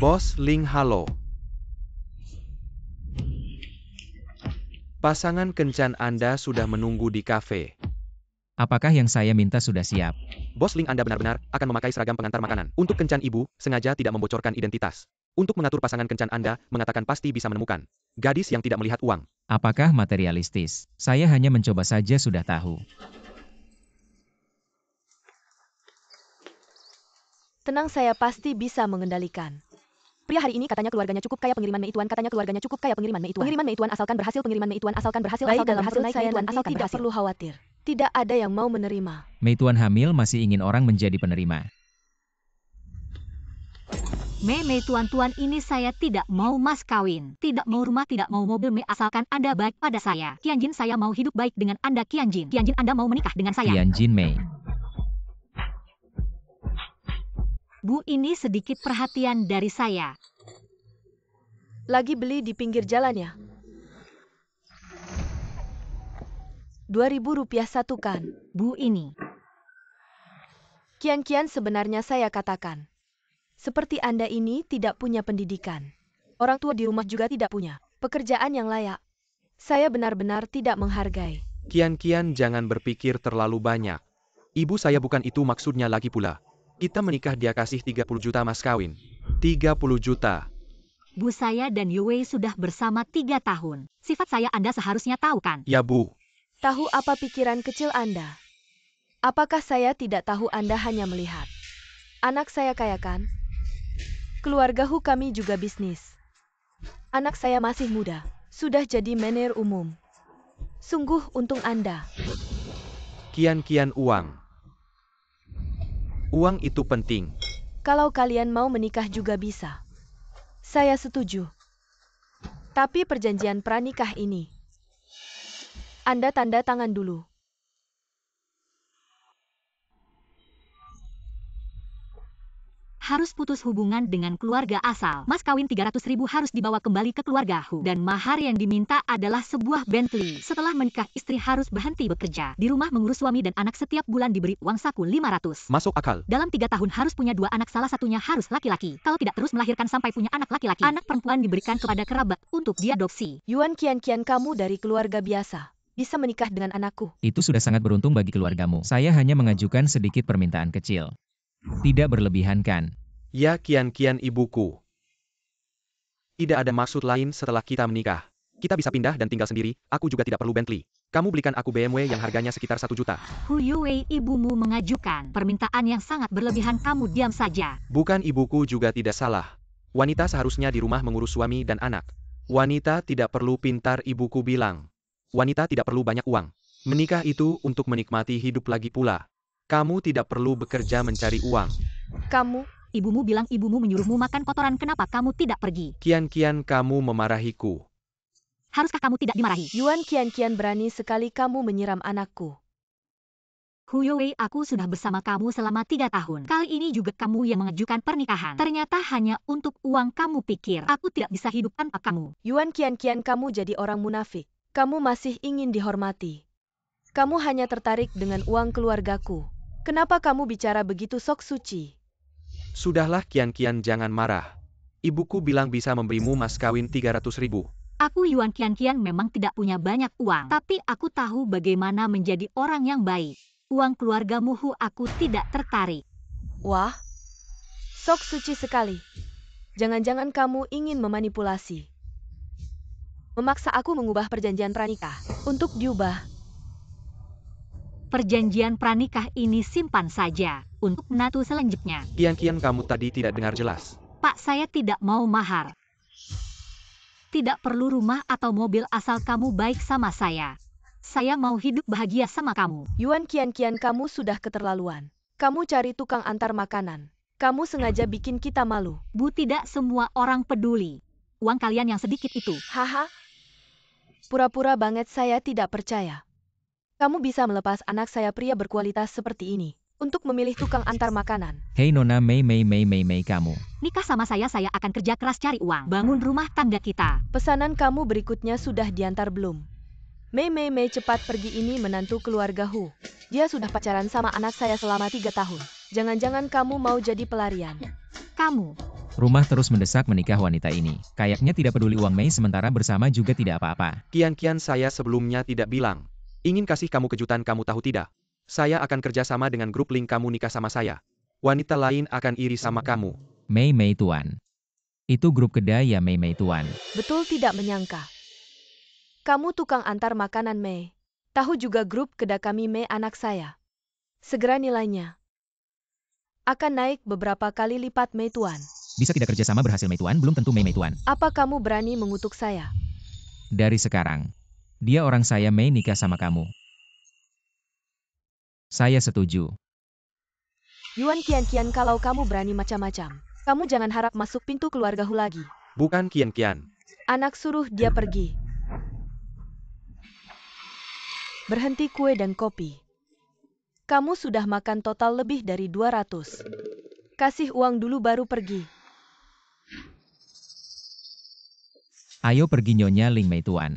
Bos Ling halo. Pasangan kencan Anda sudah menunggu di kafe. Apakah yang saya minta sudah siap? Bos Ling Anda benar-benar akan memakai seragam pengantar makanan. Untuk kencan ibu, sengaja tidak membocorkan identitas. Untuk mengatur pasangan kencan Anda, mengatakan pasti bisa menemukan gadis yang tidak melihat uang. Apakah materialistis? Saya hanya mencoba saja sudah tahu. Tenang, saya pasti bisa mengendalikan. Pria hari ini katanya keluarganya cukup kaya, pengiriman Meituan katanya keluarganya cukup kaya, pengiriman Meituan. Pengiriman Meituan asalkan berhasil, pengiriman Meituan asalkan berhasil, Baik, asalkan dalam berhasil, perut saya Meituan nanti asalkan tidak berhasil. perlu khawatir. Tidak ada yang mau menerima. Meituan hamil masih ingin orang menjadi penerima. Mei tuan-tuan, ini saya tidak mau mas kawin. Tidak mau rumah, tidak mau mobil, Mei asalkan Anda baik pada saya. Tianjin, saya mau hidup baik dengan Anda, Tianjin. Tianjin, Anda mau menikah dengan saya. Tianjin Mei. Bu, ini sedikit perhatian dari saya. Lagi beli di pinggir jalan ya? Rp2.000 satu kan? Bu, ini. Kian-kian sebenarnya saya katakan. Seperti Anda ini tidak punya pendidikan. Orang tua di rumah juga tidak punya pekerjaan yang layak. Saya benar-benar tidak menghargai. Kian-kian jangan berpikir terlalu banyak. Ibu saya bukan itu maksudnya lagi pula. Kita menikah dia kasih 30 juta mas kawin. 30 juta. Bu, saya dan Yue sudah bersama 3 tahun. Sifat saya Anda seharusnya tahu kan? Ya Bu. Tahu apa pikiran kecil Anda? Apakah saya tidak tahu Anda hanya melihat? Anak saya kaya kan? Keluargaku kami juga bisnis. Anak saya masih muda, sudah jadi manajer umum. Sungguh untung Anda. Kian-kian uang. Uang itu penting. Kalau kalian mau menikah juga bisa. Saya setuju. Tapi perjanjian pranikah ini, Anda tanda tangan dulu. Harus putus hubungan dengan keluarga asal. Mas kawin 300.000 harus dibawa kembali ke keluargaku. Dan mahar yang diminta adalah sebuah Bentley. Setelah menikah, istri harus berhenti bekerja. Di rumah mengurus suami dan anak, setiap bulan diberi uang saku 500. Masuk akal. Dalam 3 tahun harus punya 2 anak, salah satunya harus laki-laki. Kalau tidak terus melahirkan sampai punya anak laki-laki. Anak perempuan diberikan kepada kerabat untuk diadopsi. Yuan, kian-kian kamu dari keluarga biasa. Bisa menikah dengan anakku. Itu sudah sangat beruntung bagi keluargamu. Saya hanya mengajukan sedikit permintaan kecil. Tidak berlebihan kan? Ya kian-kian ibuku. Tidak ada maksud lain setelah kita menikah. Kita bisa pindah dan tinggal sendiri, aku juga tidak perlu Bentley. Kamu belikan aku BMW yang harganya sekitar 1 juta. Hu Yue, ibumu mengajukan permintaan yang sangat berlebihan, kamu diam saja. Bukan, ibuku juga tidak salah. Wanita seharusnya di rumah mengurus suami dan anak. Wanita tidak perlu pintar, ibuku bilang. Wanita tidak perlu banyak uang. Menikah itu untuk menikmati hidup lagi pula. Kamu tidak perlu bekerja mencari uang. Ibumu bilang ibumu menyuruhmu makan kotoran, kenapa kamu tidak pergi? Kian-kian kamu memarahiku. Haruskah kamu tidak dimarahi? Yuan, kian-kian berani sekali kamu menyiram anakku. Hu Yue, aku sudah bersama kamu selama 3 tahun. Kali ini juga kamu yang mengajukan pernikahan. Ternyata hanya untuk uang. Kamu pikir aku tidak bisa hidup tanpa kamu. Yuan, kian-kian kamu jadi orang munafik. Kamu masih ingin dihormati. Kamu hanya tertarik dengan uang keluargaku. Kenapa kamu bicara begitu sok suci? Sudahlah kian-kian, jangan marah. Ibuku bilang bisa memberimu mas kawin 300.000. Aku Yuan, kian-kian memang tidak punya banyak uang. Tapi aku tahu bagaimana menjadi orang yang baik. Uang keluargamu Hu, aku tidak tertarik. Wah, sok suci sekali. Jangan-jangan kamu ingin memanipulasi. Memaksa aku mengubah perjanjian pranikah untuk diubah. Perjanjian pranikah ini simpan saja untuk menantu selanjutnya. Kian-kian kamu tadi tidak dengar jelas. Pak, saya tidak mau mahar. Tidak perlu rumah atau mobil asal kamu baik sama saya. Saya mau hidup bahagia sama kamu. Yuan, kian-kian kamu sudah keterlaluan. Kamu cari tukang antar makanan. Kamu sengaja bikin kita malu. Bu, tidak semua orang peduli. Uang kalian yang sedikit itu. Haha. Pura-pura banget saya tidak percaya. Kamu bisa melepas anak saya, pria berkualitas seperti ini, untuk memilih tukang antar makanan. Hei Nona Mei kamu. Nikah sama saya akan kerja keras cari uang. Bangun rumah tangga kita. Pesanan kamu berikutnya sudah diantar belum? Mei, cepat pergi, ini menantu keluarga Hu. Dia sudah pacaran sama anak saya selama 3 tahun. Jangan-jangan kamu mau jadi pelarian. Kamu, Rumah terus mendesak menikah wanita ini. Kayaknya tidak peduli uang Mei sementara bersama juga tidak apa-apa. Kian saya sebelumnya tidak bilang. Ingin kasih kamu kejutan, kamu tahu tidak? Saya akan kerja sama dengan grup link kamu nikah sama saya. Wanita lain akan iri sama kamu. Mei tuan. Itu grup kedai ya Mei tuan. Betul tidak menyangka. Kamu tukang antar makanan Mei. Tahu juga grup kedai kami Mei anak saya. Segera nilainya akan naik beberapa kali lipat Mei tuan. Bisa tidak kerjasama berhasil Mei tuan? Belum tentu Mei tuan. Apa kamu berani mengutuk saya? Dari sekarang. Dia orang saya Mei nikah sama kamu. Saya setuju. Yuan Kian kalau kamu berani macam-macam. Kamu jangan harap masuk pintu keluarga Hu lagi. Bukan Kian. Anak suruh dia pergi. Berhenti kue dan kopi. Kamu sudah makan total lebih dari 200. Kasih uang dulu baru pergi. Ayo pergi Nyonya Ling Mei tuan.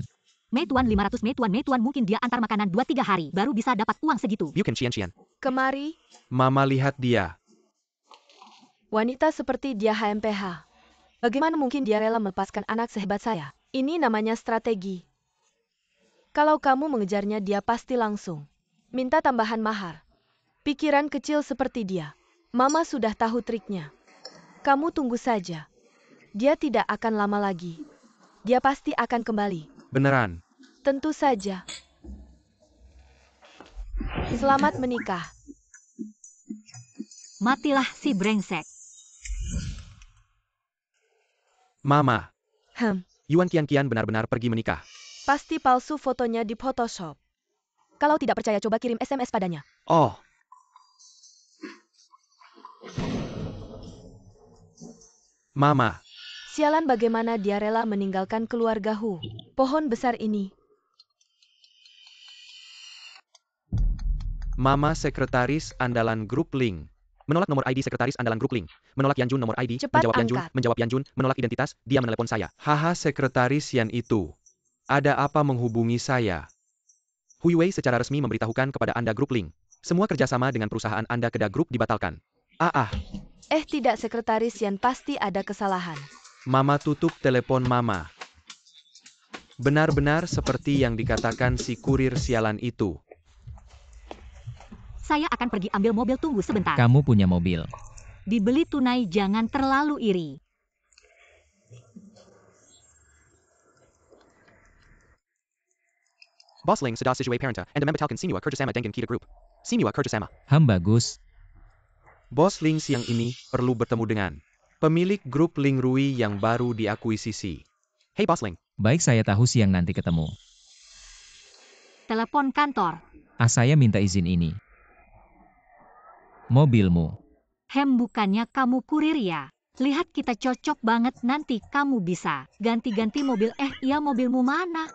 Mei tuan 500 Mei tuan mungkin dia antar makanan 2-3 hari baru bisa dapat uang segitu. Bukan Cian. Kemari. Mama lihat dia. Wanita seperti dia HMPH. Bagaimana mungkin dia rela melepaskan anak sehebat saya? Ini namanya strategi. Kalau kamu mengejarnya dia pasti langsung minta tambahan mahar. Pikiran kecil seperti dia. Mama sudah tahu triknya. Kamu tunggu saja. Dia tidak akan lama lagi. Dia pasti akan kembali. Beneran? Tentu saja. Selamat menikah. Matilah si brengsek. Mama. Yuan Kian benar-benar pergi menikah. Pasti palsu fotonya di Photoshop. Kalau tidak percaya coba kirim SMS padanya. Oh. Mama. Sialan bagaimana dia rela meninggalkan keluarga Hu. Pohon besar ini. Mama sekretaris andalan grup link. Menolak nomor ID sekretaris andalan grup link. Menolak Yanjun nomor ID. Cepat Menjawab Yanjun. Menolak identitas. Dia menelepon saya. Haha sekretaris Yan itu. Ada apa menghubungi saya? Hu Wei secara resmi memberitahukan kepada Anda grup link. Semua kerjasama dengan perusahaan Anda Kedah Group dibatalkan. Tidak sekretaris Yan pasti ada kesalahan. Mama tutup telepon Mama. Benar-benar seperti yang dikatakan si kurir sialan itu. Saya akan pergi ambil mobil, tunggu sebentar. Kamu punya mobil. Dibeli tunai, jangan terlalu iri. Bosling sudah sesuai parenta, and membatalkan semua kerjasama dengan kita grup. Semua kerjasama. Bagus. Bos Ling siang ini perlu bertemu dengan pemilik grup Ling Rui yang baru diakuisisi. Hey Bos Ling. Baik, saya tahu siang nanti ketemu. Telepon kantor. Saya minta izin ini. Mobilmu. Bukannya kamu kurir ya? Lihat kita cocok banget, nanti kamu bisa ganti-ganti mobil. Iya, mobilmu mana?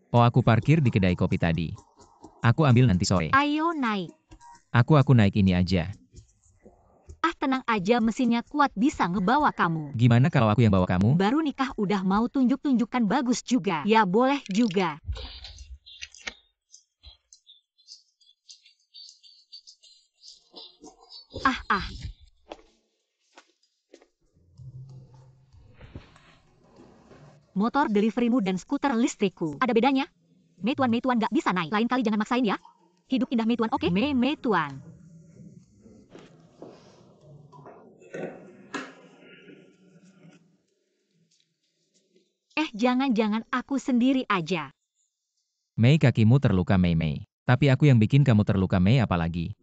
Oh, aku parkir di kedai kopi tadi. Aku ambil nanti sore. Ayo naik. Aku naik ini aja. Tenang aja, mesinnya kuat, bisa ngebawa kamu. Gimana kalau aku yang bawa kamu? Baru nikah udah mau tunjuk-tunjukkan, bagus juga. Ya boleh juga. Motor deliverymu dan skuter listrikku, ada bedanya? Mei tuan nggak bisa naik. Lain kali jangan maksain ya. Hidup indah Mei tuan, oke? Mei tuan. Jangan-jangan aku sendiri aja. Mei, kakimu terluka Mei. Tapi aku yang bikin kamu terluka Mei, apalagi.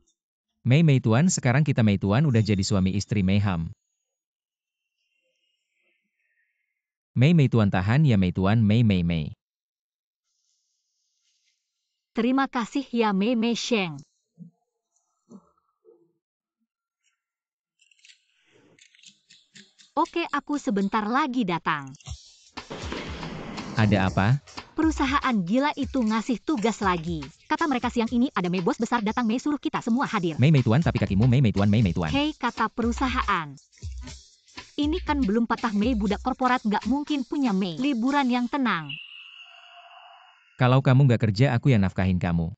Mei tuan, sekarang kita Mei tuan udah jadi suami istri Mei Ham. Mei tuan tahan ya Mei tuan, Mei. Terima kasih ya Mei Sheng. Oke, aku sebentar lagi datang. Ada apa? Perusahaan gila itu ngasih tugas lagi. Kata mereka siang ini ada Mei bos besar datang, Mei suruh kita semua hadir. Mei tuan, tapi kakimu Mei tuan. Hei, kata perusahaan. Ini kan belum patah Mei, budak korporat nggak mungkin punya Mei. Liburan yang tenang. Kalau kamu nggak kerja, aku yang nafkahin kamu.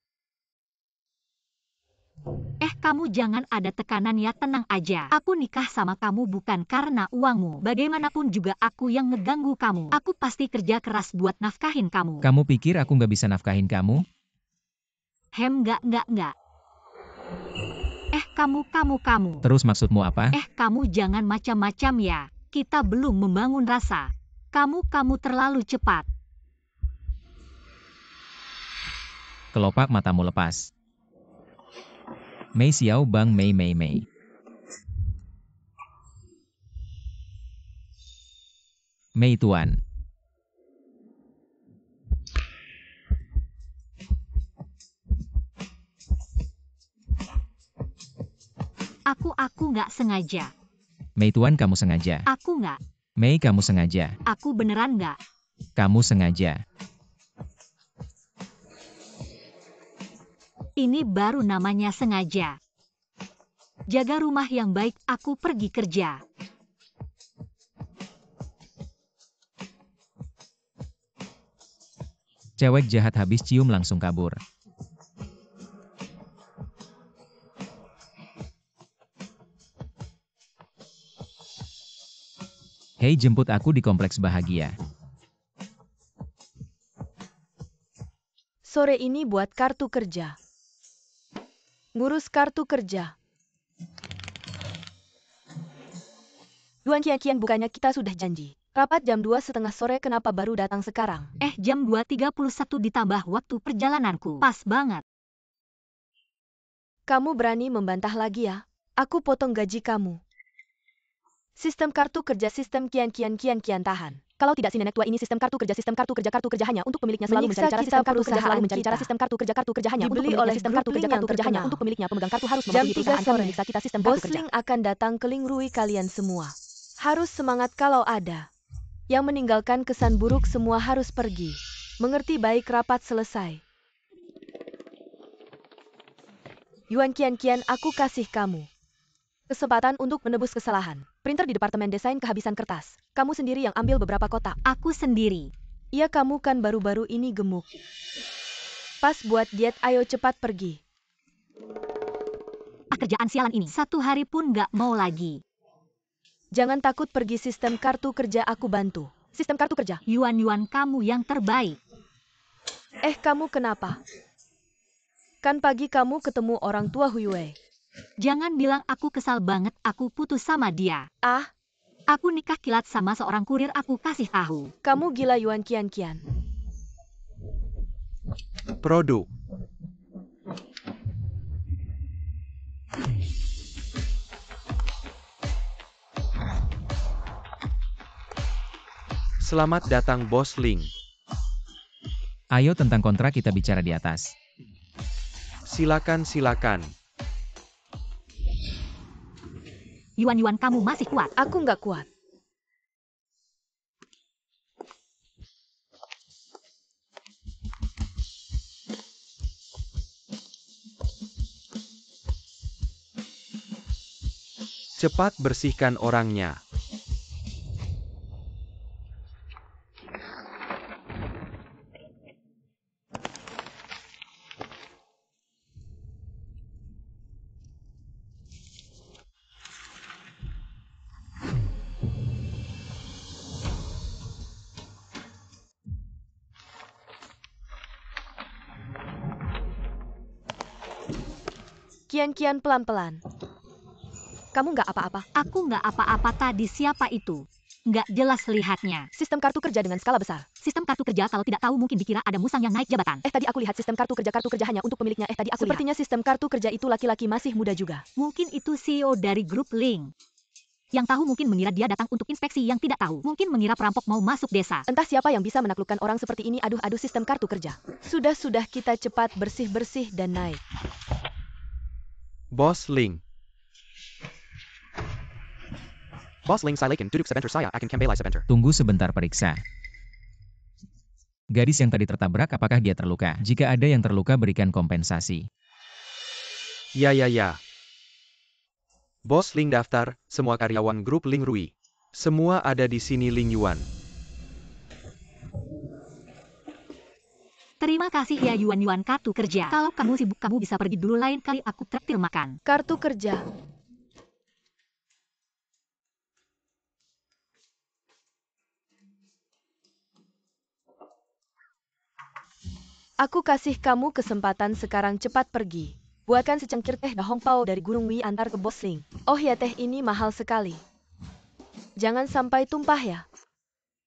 Kamu jangan ada tekanan ya, tenang aja. Aku nikah sama kamu bukan karena uangmu. Bagaimanapun juga aku yang ngeganggu kamu. Aku pasti kerja keras buat nafkahin kamu. Kamu pikir aku nggak bisa nafkahin kamu? Enggak. Kamu. Terus maksudmu apa? Kamu jangan macam-macam ya. Kita belum membangun rasa. Kamu terlalu cepat. Kelopak matamu lepas. Mei Xiao Bang Mei. Mei Tuan. Aku nggak sengaja. Mei Tuan, kamu sengaja. Aku nggak. Mei, kamu sengaja. Aku beneran nggak. Kamu sengaja. Ini baru namanya sengaja. Jaga rumah yang baik, aku pergi kerja. Cewek jahat habis cium langsung kabur. Hei, jemput aku di kompleks bahagia. Sore ini buat kartu kerja. Ngurus kartu kerja. Yuan Qianqian, bukannya kita sudah janji. Rapat jam 2:30 sore, kenapa baru datang sekarang? Jam 2:31 ditambah waktu perjalananku. Pas banget. Kamu berani membantah lagi ya? Aku potong gaji kamu. Sistem kartu kerja, sistem kian tahan. Kalau tidak, si nenek tua ini sistem kartu kerja hanya untuk pemiliknya, selalu mencari cara sistem kartu kerja, selalu mencari cara sistem kartu kerja hanya untuk pemiliknya, sistem kartu kerja hanya untuk pemiliknya, pemegang kartu harus mematuhi perusahaan kami, menyiksa kita sistem kartu kerja. Bos Ling akan datang ke Ling Rui, kalian semua. Harus semangat, kalau ada yang meninggalkan kesan buruk semua harus pergi. Mengerti baik, rapat selesai. Yuan Qianqian, aku kasih kamu kesempatan untuk menebus kesalahan. Printer di departemen desain kehabisan kertas. Kamu sendiri yang ambil beberapa kotak. Aku sendiri. Iya, kamu kan baru-baru ini gemuk. Pas buat diet, ayo cepat pergi. Kerjaan sialan ini, 1 hari pun nggak mau lagi. Jangan takut pergi, sistem kartu kerja aku bantu. Sistem kartu kerja. Yuan kamu yang terbaik. Kamu kenapa? Kan pagi kamu ketemu orang tua Huiyue. Jangan bilang aku kesal banget, aku putus sama dia. Aku nikah kilat sama seorang kurir, aku kasih tahu. Kamu gila, Yuan Qianqian. Produk. Selamat datang, Bos Ling. Ayo, tentang kontrak kita bicara di atas. Silakan. Yuan kamu masih kuat. Aku nggak kuat. Cepat bersihkan orangnya. Qianqian, pelan-pelan. Kamu nggak apa-apa? Aku nggak apa-apa. Tadi siapa itu? Nggak jelas lihatnya. Sistem kartu kerja dengan skala besar. Sistem kartu kerja, kalau tidak tahu mungkin dikira ada musang yang naik jabatan. Tadi aku lihat sistem kartu kerja hanya untuk pemiliknya. Tadi aku sepertinya lihat. Sistem kartu kerja itu laki-laki masih muda juga. Mungkin itu CEO dari grup Ling. Yang tahu mungkin mengira dia datang untuk inspeksi, yang tidak tahu mungkin mengira perampok mau masuk desa. Entah siapa yang bisa menaklukkan orang seperti ini. Aduh, sistem kartu kerja. Sudah, kita cepat bersih-bersih dan naik. Bos Ling. Bos Ling, silakan duduk sebentar, saya akan kembali sebentar. Tunggu sebentar, periksa. Gadis yang tadi tertabrak, apakah dia terluka? Jika ada yang terluka, berikan kompensasi. Ya. Bos Ling daftar, semua karyawan grup Ling Rui. Semua ada di sini, Ling Yuan. Terima kasih ya Yuan kartu kerja. Kalau kamu sibuk kamu bisa pergi dulu, lain kali aku traktir makan. Kartu kerja. Aku kasih kamu kesempatan sekarang, cepat pergi. Buatkan secangkir teh Hongpao dari Gunung Wi antar ke Bos Ling. Oh ya, teh ini mahal sekali. Jangan sampai tumpah ya.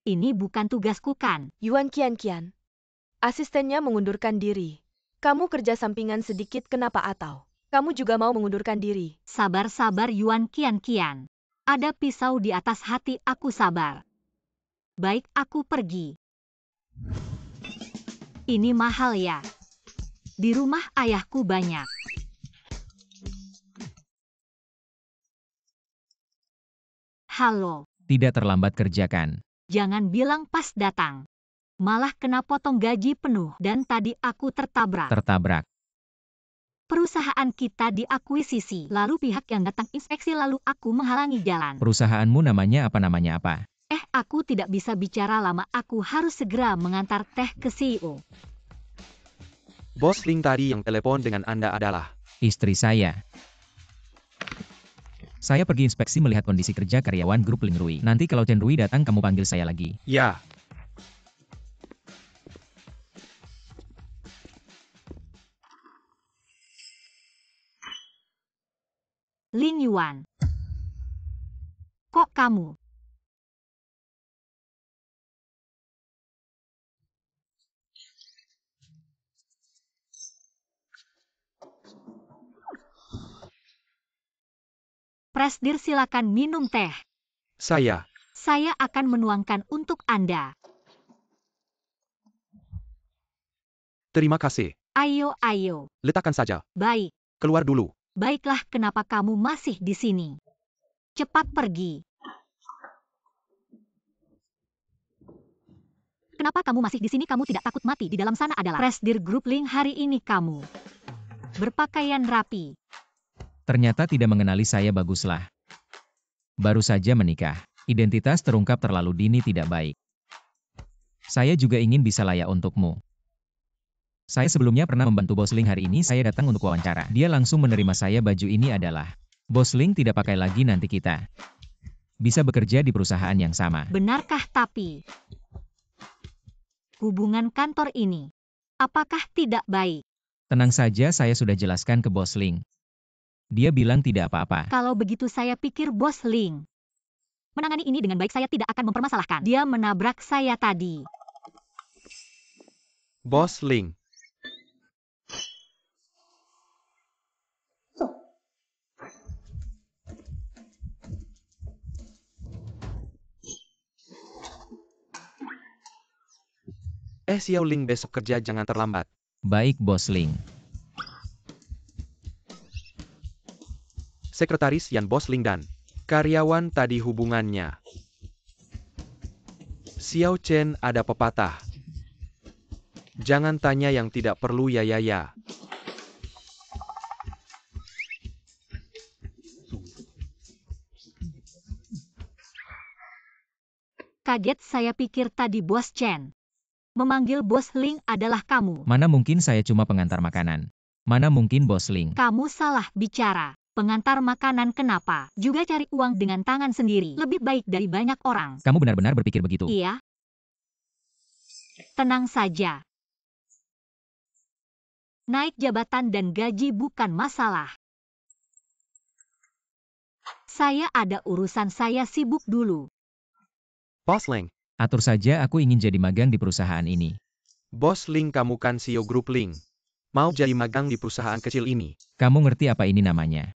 Ini bukan tugasku kan? Yuan Qian. Asistennya mengundurkan diri. Kamu kerja sampingan sedikit kenapa, atau kamu juga mau mengundurkan diri? Sabar Yuan Qian. Ada pisau di atas hati aku, sabar. Baik, aku pergi. Ini mahal ya. Di rumah ayahku banyak. Halo. Tidak terlambat kerjakan. Jangan bilang pas datang. Malah kena potong gaji penuh dan tadi aku tertabrak. Tertabrak. Perusahaan kita diakuisisi, lalu pihak yang datang inspeksi lalu aku menghalangi jalan. Perusahaanmu namanya apa? Aku tidak bisa bicara lama, aku harus segera mengantar teh ke CEO. Bos Ling tadi yang telepon dengan Anda adalah Istri saya. Saya pergi inspeksi melihat kondisi kerja karyawan grup Ling Rui. Nanti kalau Chen Rui datang kamu panggil saya lagi. Ya. Lin Yuan. Kok kamu? Presdir, silakan minum teh. Saya akan menuangkan untuk Anda. terima kasih. Ayo. Letakkan saja. Baik. Keluar dulu. Baiklah, kenapa kamu masih di sini? Cepat pergi. Kenapa kamu masih di sini? Kamu tidak takut mati? Di dalam sana adalah Presdir Grup Ling. Hari ini kamu berpakaian rapi. Ternyata tidak mengenali saya, baguslah. Baru saja menikah. Identitas terungkap terlalu dini tidak baik. Saya juga ingin bisa layak untukmu. Saya sebelumnya pernah membantu Bos Ling, hari ini saya datang untuk wawancara. Dia langsung menerima saya, baju ini adalah Bos Ling tidak pakai lagi, nanti kita bisa bekerja di perusahaan yang sama. Benarkah tapi hubungan kantor ini apakah tidak baik? Tenang saja, saya sudah jelaskan ke Bos Ling. Dia bilang tidak apa-apa. Kalau begitu saya pikir Bos Ling menangani ini dengan baik, saya tidak akan mempermasalahkan. Dia menabrak saya tadi. Bos Ling. Xiao Ling, besok kerja jangan terlambat. Baik, Bos Ling. Sekretaris Yan, Bos Ling dan karyawan tadi hubungannya. Xiao Chen, ada pepatah. Jangan tanya yang tidak perlu ya. Kaget, saya pikir tadi Bos Chen memanggil Bos Ling adalah kamu. Mana mungkin, saya cuma pengantar makanan. Mana mungkin, Bos Ling. Kamu salah bicara. Pengantar makanan kenapa? Juga cari uang dengan tangan sendiri. Lebih baik dari banyak orang. Kamu benar-benar berpikir begitu? Iya. Tenang saja. Naik jabatan dan gaji bukan masalah. Saya ada urusan, saya sibuk dulu. Bos Ling. Atur saja, aku ingin jadi magang di perusahaan ini. Bos Ling, kamu kan CEO Grup Ling. Mau jadi magang di perusahaan kecil ini? Kamu ngerti apa ini namanya?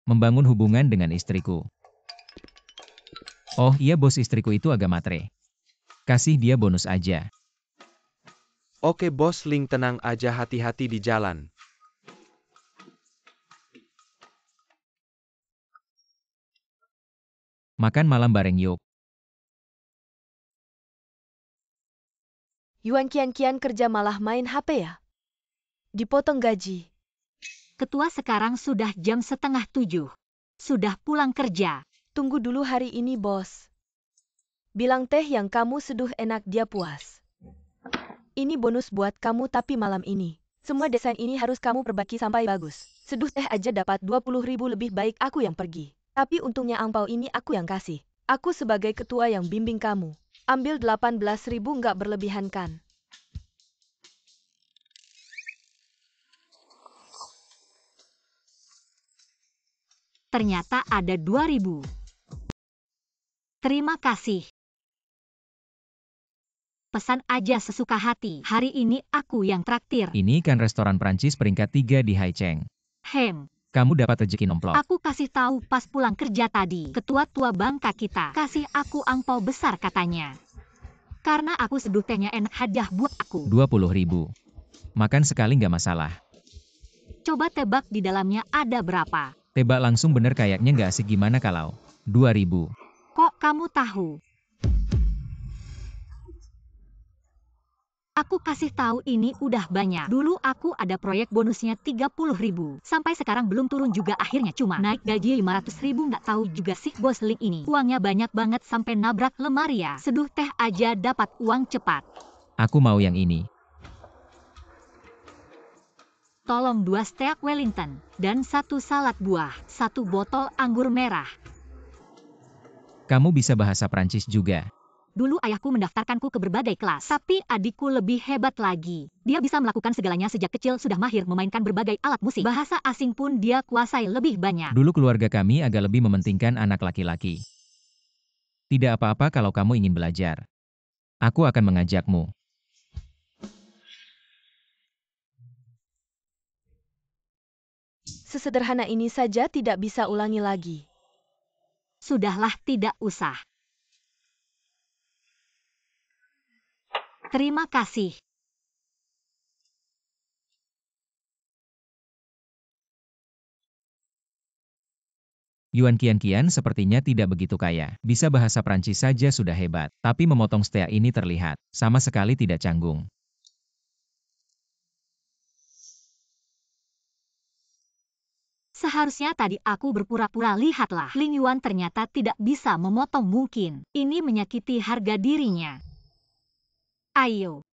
Membangun hubungan dengan istriku. Oh iya, bos, istriku itu agak matre. Kasih dia bonus aja. Oke Bos Ling, tenang aja, hati-hati di jalan. Makan malam bareng yuk. Yuan Qian kerja malah main HP ya? Dipotong gaji. Ketua, sekarang sudah jam 6:30. Sudah pulang kerja. Tunggu dulu, hari ini bos bilang teh yang kamu seduh enak, dia puas. Ini bonus buat kamu tapi malam ini. Semua desain ini harus kamu perbaiki sampai bagus. Seduh teh aja dapat 20.000 lebih baik aku yang pergi. Tapi untungnya angpau ini aku yang kasih. Aku sebagai ketua yang bimbing kamu. Ambil 18.000 nggak berlebihan kan? Ternyata ada 2.000. Terima kasih. Pesan aja sesuka hati. Hari ini aku yang traktir. Ini kan restoran Prancis peringkat 3 di Haicheng. Kamu dapat rezeki nomplok. Aku kasih tahu pas pulang kerja tadi. Ketua tua bangka kita kasih aku angpau besar katanya. Karena aku seduh tehnya enak, hadiah buat aku. 20.000. Makan sekali nggak masalah. Coba tebak di dalamnya ada berapa? Tebak langsung bener kayaknya nggak asik, gimana kalau 2.000. Kok kamu tahu? Aku kasih tahu ini udah banyak. Dulu aku ada proyek bonusnya 30.000. Sampai sekarang belum turun juga, akhirnya cuma naik gaji 500.000. Nggak tahu juga sih bos Ling ini. Uangnya banyak banget sampai nabrak lemari ya. Seduh teh aja dapat uang cepat. Aku mau yang ini. Tolong 2 steak Wellington dan 1 salad buah, 1 botol anggur merah. Kamu bisa bahasa Prancis juga. Dulu ayahku mendaftarkanku ke berbagai kelas, tapi adikku lebih hebat lagi. Dia bisa melakukan segalanya sejak kecil, sudah mahir memainkan berbagai alat musik. Bahasa asing pun dia kuasai lebih banyak. Dulu keluarga kami agak lebih mementingkan anak laki-laki. Tidak apa-apa kalau kamu ingin belajar. Aku akan mengajakmu. Sesederhana ini saja tidak bisa ulangi lagi. Sudahlah, tidak usah. Terima kasih. Yuan Qian sepertinya tidak begitu kaya. Bisa bahasa Prancis saja sudah hebat. Tapi memotong steak ini terlihat sama sekali tidak canggung. Seharusnya tadi aku berpura-pura, lihatlah. Ling Yuan ternyata tidak bisa memotong, mungkin. Ini menyakiti harga dirinya. Ayo.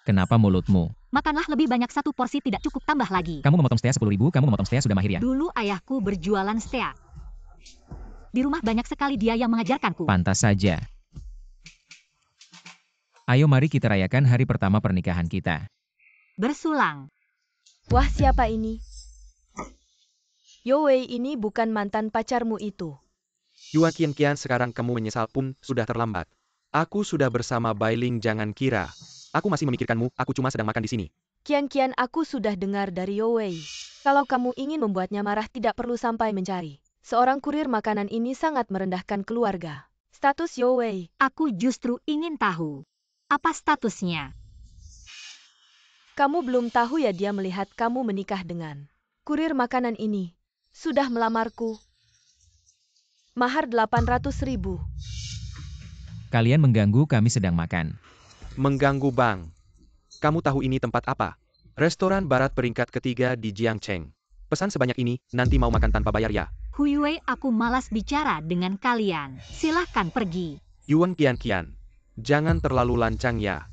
Kenapa mulutmu? Makanlah lebih banyak, 1 porsi tidak cukup, tambah lagi. Kamu memotong steak 10.000, kamu memotong steak sudah mahir ya? Dulu ayahku berjualan steak. Di rumah banyak sekali dia yang mengajarkanku. Pantas saja. Ayo mari kita rayakan hari pertama pernikahan kita. Bersulang. Wah, siapa ini? Yo Wei ini bukan mantan pacarmu itu. Yuan Qian, sekarang kamu menyesal pun sudah terlambat. Aku sudah bersama Bailing, jangan kira. Aku masih memikirkanmu, aku cuma sedang makan di sini. Kian, aku sudah dengar dari Yo Wei. Kalau kamu ingin membuatnya marah tidak perlu sampai mencari. Seorang kurir makanan ini sangat merendahkan keluarga. Status Yo Wei. Aku justru ingin tahu. Apa statusnya? Kamu belum tahu ya, dia melihat kamu menikah dengan kurir makanan ini. Sudah melamarku. Mahar 800.000. Kalian mengganggu, kami sedang makan. Mengganggu bang. Kamu tahu ini tempat apa? Restoran barat peringkat ketiga di Jiangcheng. Pesan sebanyak ini, nanti mau makan tanpa bayar ya? Huiyue, aku malas bicara dengan kalian. Silahkan pergi. Yuan Qian, jangan terlalu lancang ya.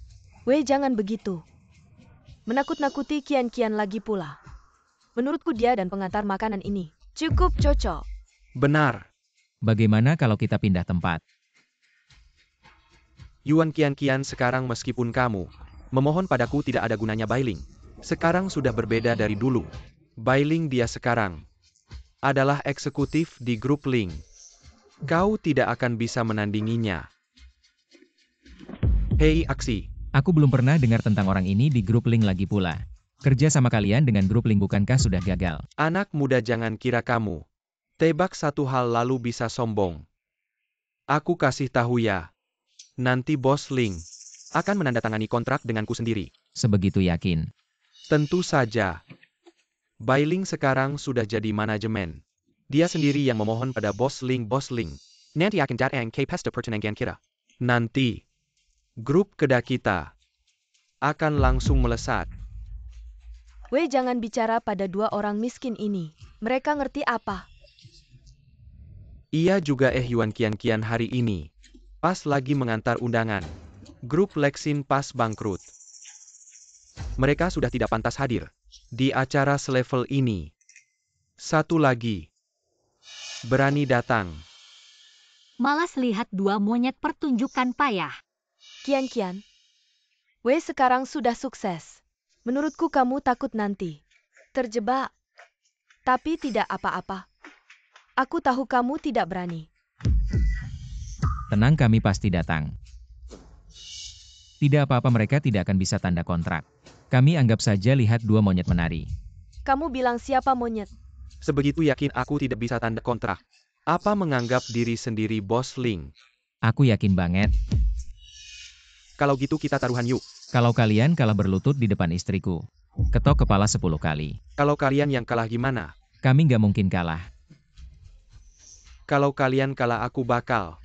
Wei, jangan begitu. Menakut-nakuti Kian lagi pula. Menurutku dia dan pengantar makanan ini cukup cocok. Benar. Bagaimana kalau kita pindah tempat? Yuan Qian, sekarang meskipun kamu memohon padaku tidak ada gunanya Bailing. Sekarang sudah berbeda dari dulu. Bailing dia sekarang adalah eksekutif di grup Ling. Kau tidak akan bisa menandinginya. Hei aksi. Aku belum pernah dengar tentang orang ini di grup Ling lagi pula. Kerja sama kalian dengan grup Ling bukankah sudah gagal? Anak muda, jangan kira kamu tebak satu hal lalu bisa sombong. Aku kasih tahu ya. Nanti bos Ling akan menandatangani kontrak denganku sendiri. Sebegitu yakin? Tentu saja. Bailing sekarang sudah jadi manajemen. Dia sendiri yang memohon pada bos Ling. Nanti akan datang ke pesta pertunangan kita. Nanti grup kedai kita akan langsung melesat. Wei, jangan bicara pada 2 orang miskin ini. Mereka ngerti apa? Iya juga Yuan kian-kian hari ini. Pas lagi mengantar undangan. Grup Lexin pas bangkrut. Mereka sudah tidak pantas hadir di acara selevel ini. Satu lagi. Berani datang. Malas lihat dua monyet pertunjukan payah. Kian-kian. Wei sekarang sudah sukses. Menurutku kamu takut nanti terjebak. Tapi tidak apa-apa. Aku tahu kamu tidak berani. Tenang, kami pasti datang. Tidak apa-apa, mereka tidak akan bisa tanda kontrak. Kami anggap saja lihat dua monyet menari. Kamu bilang siapa monyet? Sebegitu yakin aku tidak bisa tanda kontrak. Apa menganggap diri sendiri bos Ling? Aku yakin banget. Kalau gitu kita taruhan yuk. Kalau kalian kalah berlutut di depan istriku, ketok kepala 10 kali. Kalau kalian yang kalah gimana? Kami nggak mungkin kalah. Kalau kalian kalah aku bakal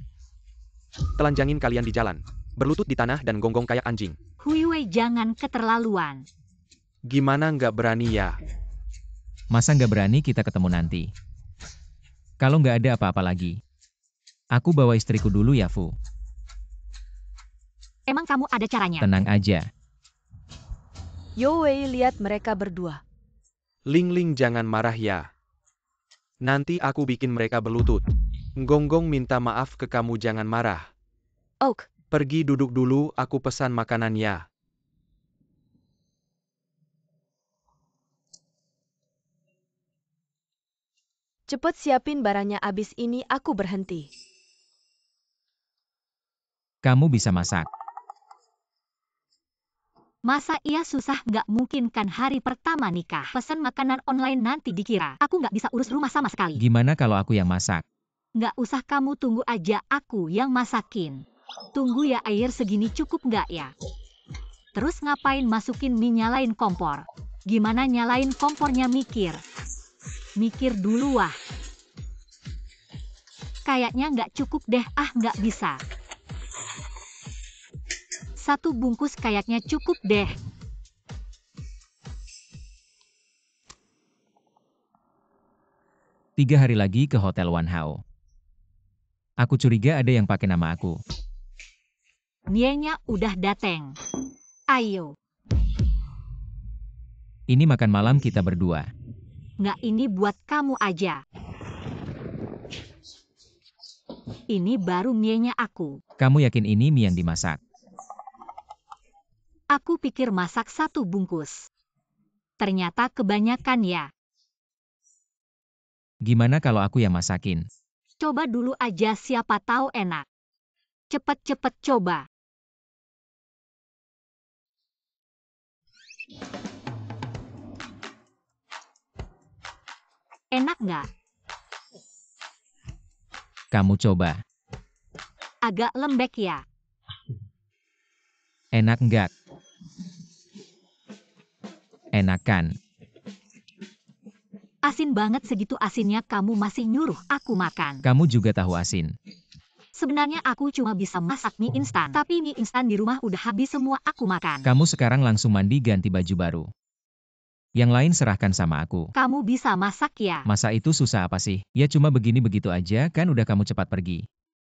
telanjangin kalian di jalan. Berlutut di tanah dan gonggong kayak anjing. Hui Wei, jangan keterlaluan. Gimana nggak berani ya? Masa nggak berani, kita ketemu nanti. Kalau nggak ada apa-apa lagi. Aku bawa istriku dulu ya, Fu. Emang kamu ada caranya? Tenang aja. Yo Wei lihat mereka berdua. Ling Ling jangan marah ya. Nanti aku bikin mereka berlutut. Gonggong minta maaf ke kamu, jangan marah. Ok. Pergi duduk dulu, aku pesan makanan ya. Cepet siapin barangnya, abis ini aku berhenti. Kamu bisa masak. Masa iya susah, nggak mungkin kan hari pertama nikah. Pesan makanan online nanti dikira aku nggak bisa urus rumah sama sekali. Gimana kalau aku yang masak? Nggak usah, kamu tunggu aja, aku yang masakin. Tunggu ya, air segini cukup nggak ya? Terus ngapain masukin mie, nyalain kompor? Gimana nyalain kompornya, mikir. Mikir dulu wah. Kayaknya nggak cukup deh, nggak bisa. Satu bungkus kayaknya cukup deh. Tiga hari lagi ke Hotel Wan Hao. Aku curiga ada yang pakai nama aku. Mienya udah dateng. Ayo. Ini makan malam kita berdua. Nggak, ini buat kamu aja. Ini baru mienya aku. Kamu yakin ini mie yang dimasak? Aku pikir masak satu bungkus. Ternyata kebanyakan ya. Gimana kalau aku yang masakin? Coba dulu aja, siapa tahu enak. Cepet-cepet coba. Enak nggak? Kamu coba. Agak lembek ya. Enak nggak? Enak kan? Asin banget, segitu asinnya kamu masih nyuruh aku makan. Kamu juga tahu asin. Sebenarnya aku cuma bisa masak mie instan. Tapi mie instan di rumah udah habis semua, aku makan. Kamu sekarang langsung mandi ganti baju baru. Yang lain serahkan sama aku. Kamu bisa masak ya? Masa itu susah apa sih? Ya cuma begini-begitu aja kan, udah kamu cepat pergi.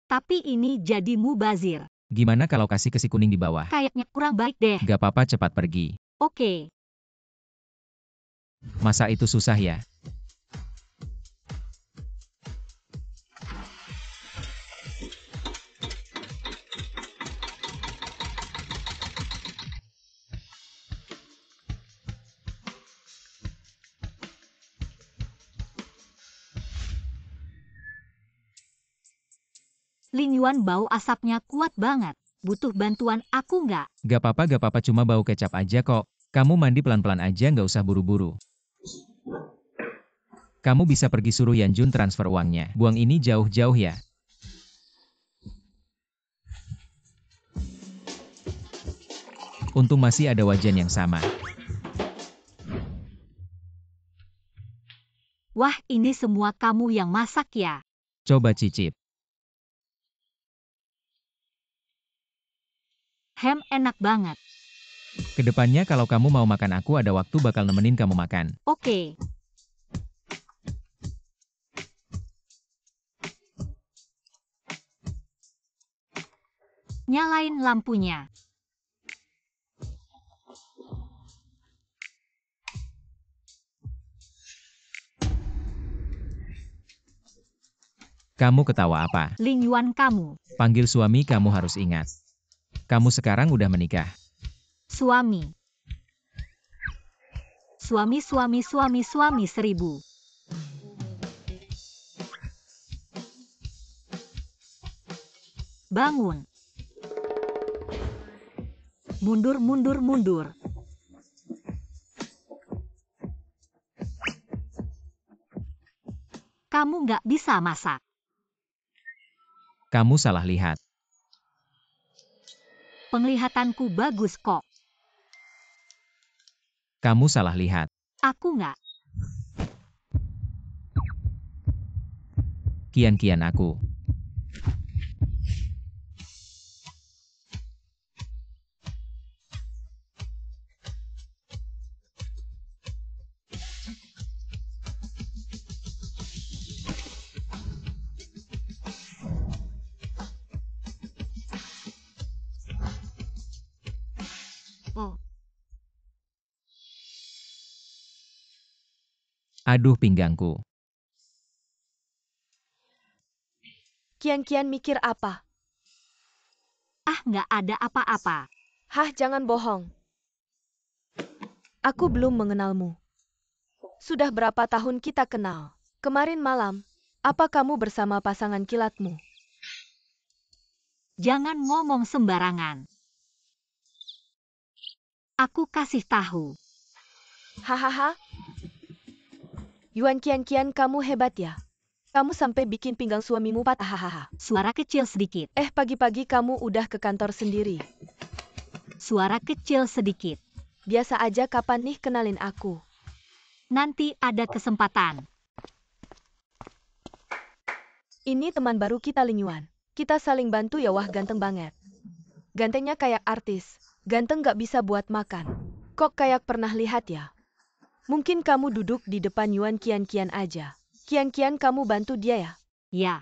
Tapi ini jadi mubazir. Gimana kalau kasih kesi kuning di bawah? Kayaknya kurang baik deh. Gak apa-apa, cepat pergi. Oke. Masa itu susah ya? Lin Yuan, bau asapnya kuat banget. Butuh bantuan aku nggak? Gak apa-apa, cuma bau kecap aja kok. Kamu mandi pelan-pelan aja, nggak usah buru-buru. Kamu bisa pergi suruh Yanjun transfer uangnya. Buang ini jauh-jauh ya. Untung masih ada wajan yang sama. Wah, ini semua kamu yang masak ya? Coba cicip. Enak banget. Kedepannya kalau kamu mau makan, aku ada waktu bakal nemenin kamu makan. Oke. Nyalain lampunya. Kamu ketawa apa? Ling Yuan kamu. Panggil suami kamu harus ingat. Kamu sekarang udah menikah. Suami. Suami 1000. Bangun. Mundur. Kamu nggak bisa masak. Kamu salah lihat. Penglihatanku bagus kok. Kamu salah lihat. Aku nggak. Kian-kian aku. Oh, Aduh pinggangku. Kian-kian mikir apa? nggak ada apa-apa. Hah, jangan bohong. Aku belum mengenalmu. Sudah berapa tahun kita kenal? Kemarin malam, apa kamu bersama pasangan kilatmu? Jangan ngomong sembarangan. Aku kasih tahu. Hahaha. Yuan Kian-kian, kamu hebat ya. Kamu sampai bikin pinggang suamimu patah, hahaha. Suara kecil sedikit. Pagi-pagi kamu udah ke kantor sendiri. Suara kecil sedikit. Biasa aja, kapan nih kenalin aku? Nanti ada kesempatan. Ini teman baru kita, Ling Yuan. Kita saling bantu ya, wah ganteng banget. Gantengnya kayak artis. Ganteng gak bisa buat makan. Kok kayak pernah lihat ya? Mungkin kamu duduk di depan Yuan Kian-kian aja. Kian-kian, kamu bantu dia ya? Ya,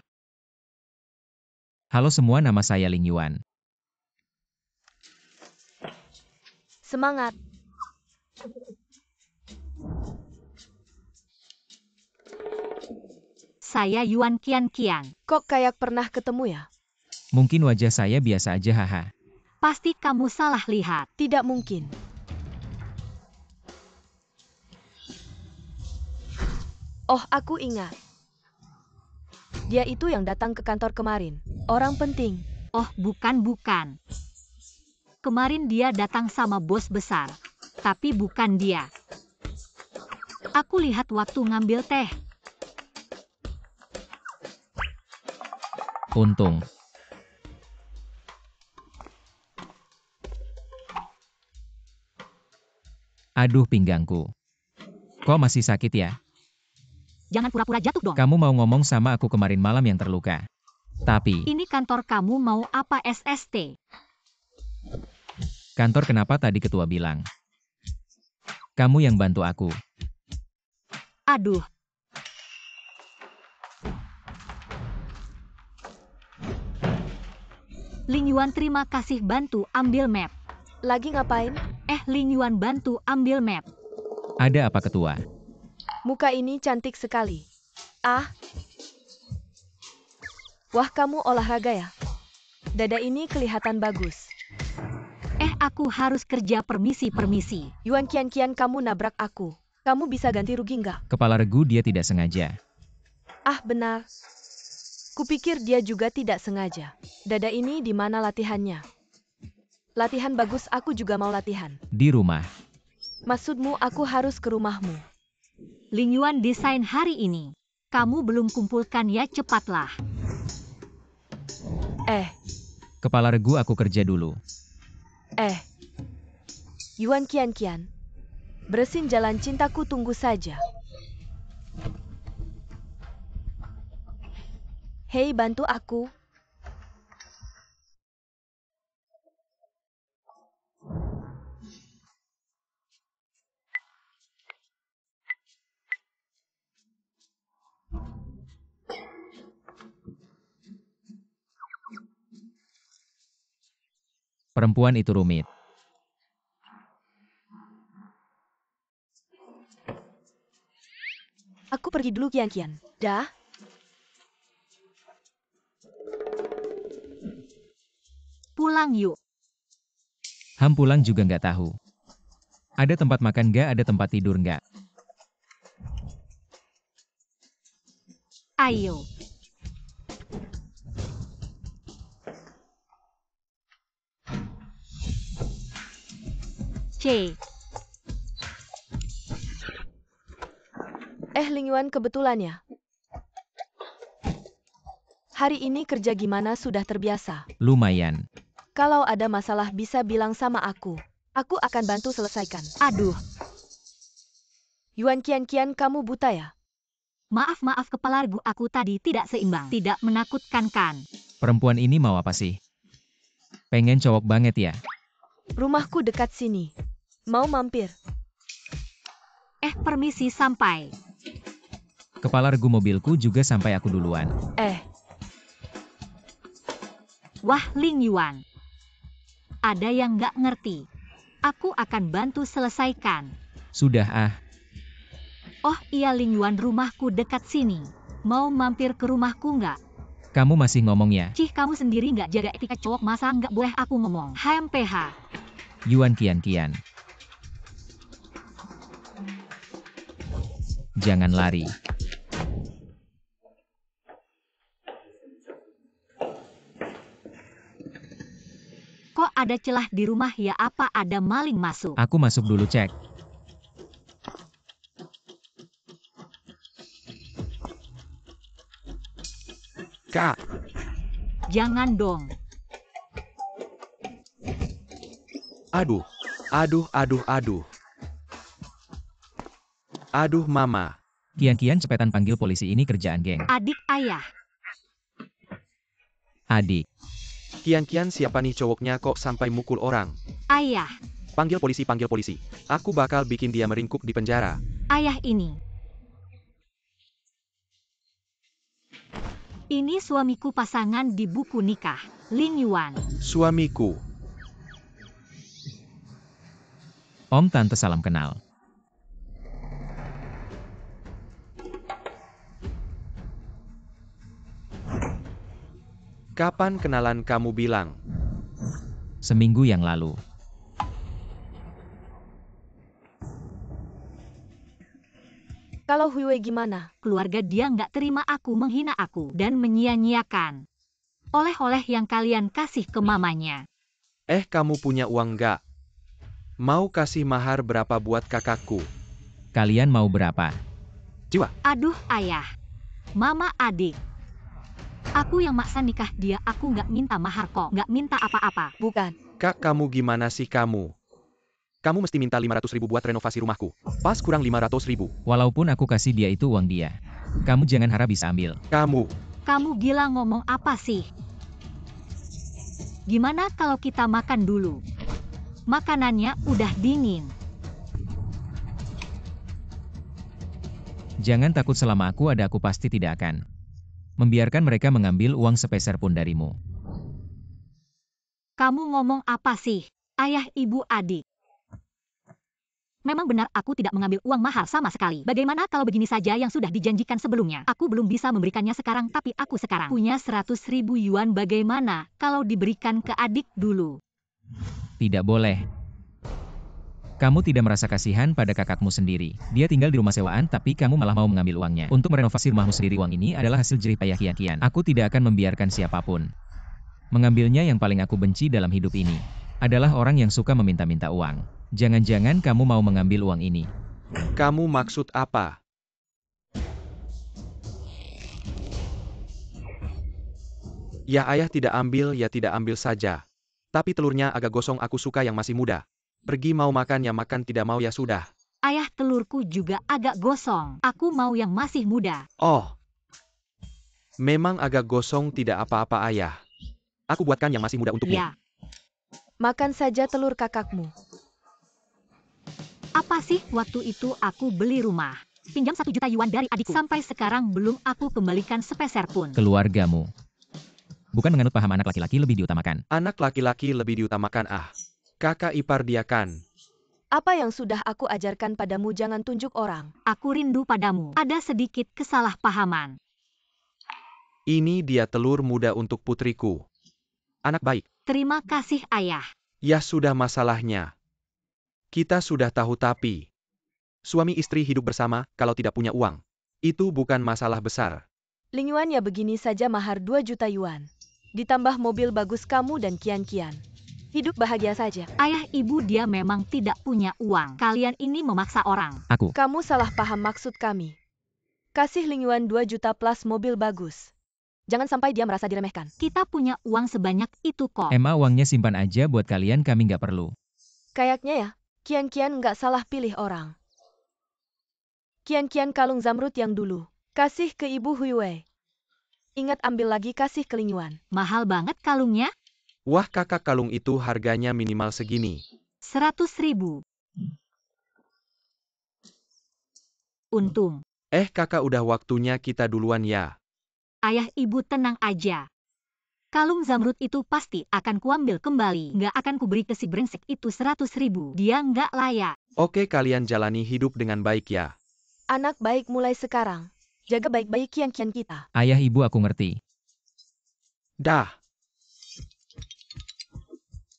Halo semua, nama saya Ling Yuan. Semangat. saya Yuan Kian-kian. Kok kayak pernah ketemu ya? Mungkin wajah saya biasa aja, haha. Pasti kamu salah lihat. Tidak mungkin. Oh, aku ingat. Dia itu yang datang ke kantor kemarin. Orang penting. Oh, bukan. Kemarin dia datang sama bos besar. Tapi bukan dia. Aku lihat waktu ngambil teh. Untung. Aduh pinggangku. Kok masih sakit ya? Jangan pura-pura jatuh dong. Kamu mau ngomong sama aku kemarin malam yang terluka. Tapi, Ini kantor kamu mau apa SST? kantor kenapa tadi ketua bilang? Kamu yang bantu aku. Aduh. Ling Yuan, terima kasih, bantu ambil map. Lagi ngapain? Ling Yuan, bantu ambil map. Ada apa ketua? Muka ini cantik sekali. Ah. Wah, kamu olahraga ya? Dada ini kelihatan bagus. Aku harus kerja, permisi. Yuan Kian-kian, kamu nabrak aku. Kamu bisa ganti rugi nggak? Kepala regu, dia tidak sengaja. Ah, benar. Kupikir dia juga tidak sengaja. Dada ini di mana latihannya? Latihan bagus, aku juga mau latihan. Di rumah. Maksudmu aku harus ke rumahmu? Ling Yuan, desain hari ini. Kamu belum kumpulkan ya, cepatlah. Kepala regu, aku kerja dulu. Yuan Kian-kian. Bersin jalan cintaku, tunggu saja. Hei, bantu aku. Perempuan itu rumit. Aku pergi dulu Kian. Dah. Pulang yuk. Ham pulang juga nggak tahu. Ada tempat makan nggak, ada tempat tidur nggak. Ayo. C. Ling Yuan kebetulan ya. Hari ini kerja gimana sudah terbiasa. Lumayan. Kalau ada masalah bisa bilang sama aku. Aku akan bantu selesaikan. Aduh, Yuan Kian kamu buta ya? maaf kepala ibu aku tadi tidak seimbang. Tidak menakutkan kan? Perempuan ini mau apa sih? Pengen cowok banget ya? Rumahku dekat sini. Mau mampir? Permisi sampai. Kepala regu mobilku juga sampai aku duluan. Wah Ling Yuan. Ada yang nggak ngerti. Aku akan bantu selesaikan. Sudah ah. Oh iya Ling Yuan, rumahku dekat sini. Mau mampir ke rumahku nggak? Kamu masih ngomong ya? Cih, kamu sendiri nggak jaga etika cowok, masa nggak boleh aku ngomong? HMPH. Yuan Kian. Jangan lari. Kok ada celah di rumah ya? Apa ada maling masuk? Aku masuk dulu cek. Kak, Jangan dong. aduh. Aduh mama. Kian cepetan panggil polisi, ini kerjaan geng. Adik ayah. Adik. Kian siapa nih cowoknya kok sampai mukul orang? Ayah. Panggil polisi. Aku bakal bikin dia meringkuk di penjara. Ayah ini. Ini suamiku, pasangan di buku nikah. Ling Yuan. Suamiku. Om tante salam kenal. Kapan kenalan kamu bilang? Seminggu yang lalu. Kalau Huiwei gimana? Keluarga dia nggak terima aku, menghina aku, dan menyia-nyiakan oleh-oleh yang kalian kasih ke mamanya. Kamu punya uang nggak? Mau kasih mahar berapa buat kakakku? Kalian mau berapa? Jiwa. Aduh ayah. Mama adik. Aku yang maksa nikah dia, aku nggak minta mahar kok, nggak minta apa-apa. Bukan. Kak, kamu gimana sih kamu? Kamu mesti minta 500.000 buat renovasi rumahku. Pas kurang 500.000. Walaupun aku kasih dia itu uang dia. Kamu jangan harap bisa ambil. Kamu gila, ngomong apa sih? Gimana kalau kita makan dulu? Makanannya udah dingin. Jangan takut, selama aku ada aku pasti tidak akan membiarkan mereka mengambil uang sepeser pun darimu. Kamu ngomong apa sih? Ayah, ibu, adik. Memang benar aku tidak mengambil uang mahal sama sekali. Bagaimana kalau begini saja yang sudah dijanjikan sebelumnya? Aku belum bisa memberikannya sekarang, tapi aku sekarang punya 100.000 yuan. Bagaimana kalau diberikan ke adik dulu? Tidak boleh. Kamu tidak merasa kasihan pada kakakmu sendiri. Dia tinggal di rumah sewaan, tapi kamu malah mau mengambil uangnya untuk merenovasi rumahmu sendiri. Uang ini adalah hasil jerih payah Kian. Aku tidak akan membiarkan siapapun mengambilnya. Yang paling aku benci dalam hidup ini adalah orang yang suka meminta-minta uang. Jangan-jangan kamu mau mengambil uang ini. Kamu maksud apa? Ya ayah tidak ambil, ya tidak ambil saja. Tapi telurnya agak gosong, aku suka yang masih muda. Pergi mau makan ya makan, tidak mau ya sudah. Ayah, telurku juga agak gosong. Aku mau yang masih muda. Oh. Memang agak gosong, tidak apa-apa ayah. Aku buatkan yang masih muda untukmu. Ya. Makan saja telur kakakmu. Apa sih, waktu itu aku beli rumah. Pinjam 1 juta yuan dari adikku. Sampai sekarang belum aku kembalikan sepeser pun. Keluargamu. Bukan menganut paham anak laki-laki lebih diutamakan. Anak laki-laki lebih diutamakan Kakak ipar dia kan. Apa yang sudah aku ajarkan padamu jangan tunjuk orang. Aku rindu padamu. Ada sedikit kesalahpahaman. Ini dia telur muda untuk putriku. Anak baik. Terima kasih, Ayah. Ya sudah masalahnya. Kita sudah tahu tapi. Suami istri hidup bersama kalau tidak punya uang. Itu bukan masalah besar. Ling Yuan ya begini saja mahar 2 juta yuan. Ditambah mobil bagus kamu dan kian-kian. Hidup bahagia saja. Ayah ibu dia memang tidak punya uang. Kalian ini memaksa orang. Kamu salah paham maksud kami. Kasih Ling Yuan 2 juta plus mobil bagus. Jangan sampai dia merasa diremehkan. Kita punya uang sebanyak itu kok. Emma uangnya simpan aja buat kalian, kami nggak perlu. Kayaknya ya, kian-kian nggak salah pilih orang. Kian-kian kalung zamrud yang dulu. Kasih ke Ibu Huiwei. Ingat ambil lagi kasih ke Ling Yuan. Mahal banget kalungnya. Wah kakak kalung itu harganya minimal segini. 100.000. Untung. Kakak udah waktunya kita duluan ya. Ayah ibu tenang aja. Kalung zamrud itu pasti akan kuambil kembali. Nggak akan kuberi ke si brengsek itu 100.000. Dia nggak layak. Oke kalian jalani hidup dengan baik ya. Anak baik mulai sekarang. Jaga baik-baik kian-kian kita. Ayah ibu aku ngerti. Dah.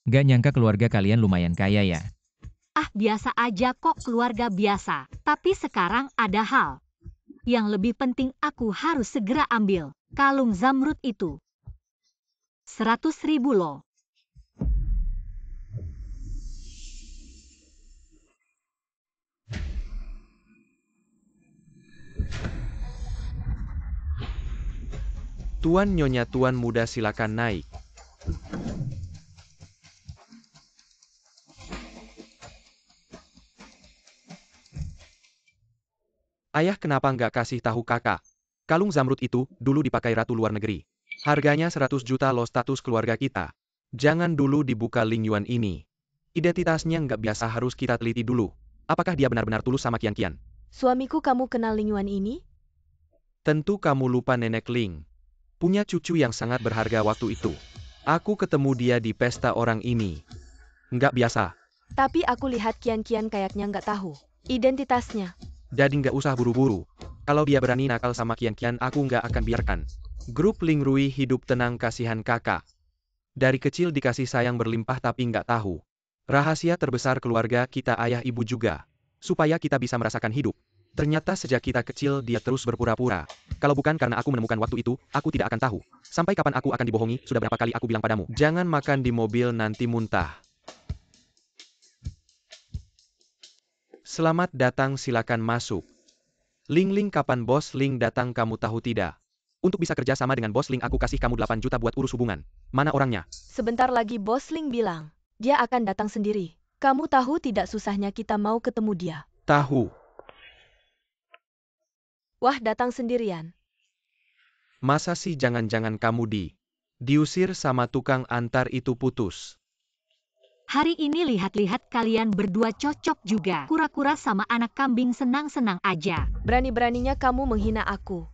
Gak nyangka keluarga kalian lumayan kaya ya. Biasa aja kok keluarga biasa. Tapi sekarang ada hal. Yang lebih penting aku harus segera ambil. Kalung zamrud itu. 100.000 loh. Tuan Nyonya Tuan muda silakan naik. Ayah kenapa nggak kasih tahu kakak? Kalung zamrud itu dulu dipakai ratu luar negeri. Harganya 100 juta loh status keluarga kita. Jangan dulu dibuka Ling Yuan ini. Identitasnya nggak biasa harus kita teliti dulu. Apakah dia benar-benar tulus sama Kian-Kian? Suamiku kamu kenal Ling Yuan ini? Tentu kamu lupa nenek Ling. Punya cucu yang sangat berharga waktu itu. Aku ketemu dia di pesta orang ini. Nggak biasa. Tapi aku lihat Kian-Kian kayaknya nggak tahu identitasnya. Jadi nggak usah buru-buru. Kalau dia berani nakal sama Kian-Kian aku nggak akan biarkan. Grup Ling Rui hidup tenang kasihan kakak. Dari kecil dikasih sayang berlimpah tapi nggak tahu. Rahasia terbesar keluarga kita ayah ibu juga. Supaya kita bisa merasakan hidup. Ternyata sejak kita kecil dia terus berpura-pura. Kalau bukan karena aku menemukan waktu itu, aku tidak akan tahu. Sampai kapan aku akan dibohongi, sudah berapa kali aku bilang padamu. Jangan makan di mobil nanti muntah. Selamat datang silakan masuk. Ling kapan bos Ling datang kamu tahu tidak? Untuk bisa kerja sama dengan bos Ling aku kasih kamu 8 juta buat urus hubungan. Mana orangnya? Sebentar lagi bos Ling bilang, dia akan datang sendiri. Kamu tahu tidak susahnya kita mau ketemu dia. Tahu. Wah datang sendirian. Masa sih jangan-jangan kamu diusir sama tukang antar itu putus. Hari ini lihat-lihat kalian berdua cocok juga. Kura-kura sama anak kambing senang-senang aja. Berani-beraninya kamu menghina aku.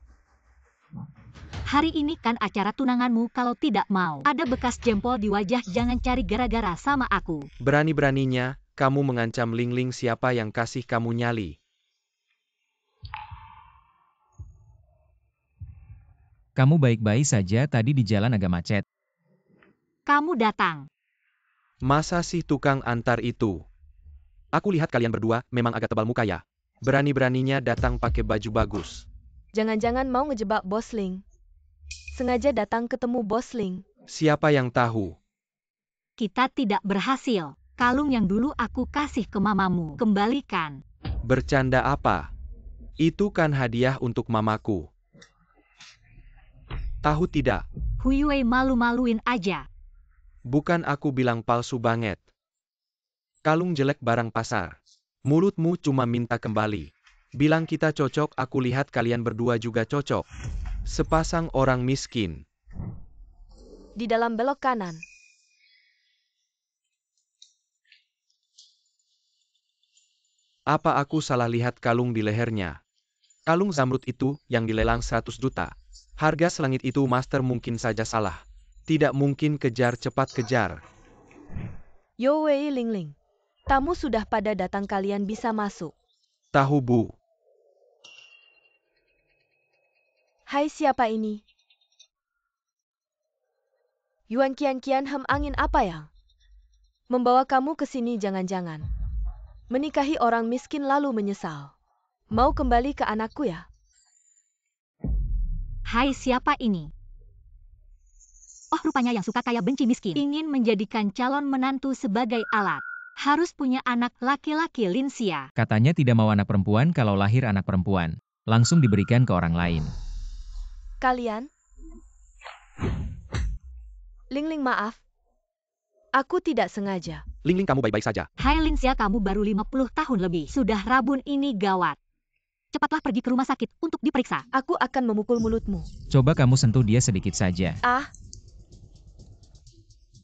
Hari ini kan acara tunanganmu, kalau tidak mau ada bekas jempol di wajah jangan cari gara-gara sama aku. Berani-beraninya kamu mengancam Ling siapa yang kasih kamu nyali. Kamu baik-baik saja tadi di jalan agak macet. Kamu datang. Masa sih tukang antar itu? Aku lihat kalian berdua memang agak tebal muka ya. Berani-beraninya datang pakai baju bagus. Jangan-jangan mau ngejebak bos Ling. Sengaja datang ketemu bos Ling. Siapa yang tahu? Kita tidak berhasil. Kalung yang dulu aku kasih ke mamamu, kembalikan. Bercanda apa? Itu kan hadiah untuk mamaku. Tahu tidak? Huiwei malu-maluin aja. Bukan aku bilang palsu banget. Kalung jelek barang pasar. Mulutmu cuma minta kembali. Bilang kita cocok, aku lihat kalian berdua juga cocok. Sepasang orang miskin. Di dalam belok kanan. Apa aku salah lihat kalung di lehernya? Kalung zamrud itu yang dilelang 100 juta. Harga selangit itu master mungkin saja salah. Tidak mungkin kejar cepat kejar. Yo Wei Ling Ling. Tamu sudah pada datang, kalian bisa masuk. Tahu Bu. Hai, siapa ini? Yuan Kian Kian, angin apa yang membawa kamu ke sini? Jangan-jangan menikahi orang miskin lalu menyesal. Mau kembali ke anakku ya? Hai, siapa ini? Oh, rupanya yang suka kaya benci miskin. Ingin menjadikan calon menantu sebagai alat. Harus punya anak laki-laki, Linsia. Katanya tidak mau anak perempuan, kalau lahir anak perempuan, langsung diberikan ke orang lain. Kalian? Ling Ling, maaf. Aku tidak sengaja. Ling Ling, kamu baik-baik saja. Hai Linsia, kamu baru 50 tahun lebih. Sudah rabun, ini gawat. Cepatlah pergi ke rumah sakit untuk diperiksa. Aku akan memukul mulutmu. Coba kamu sentuh dia sedikit saja. Ah.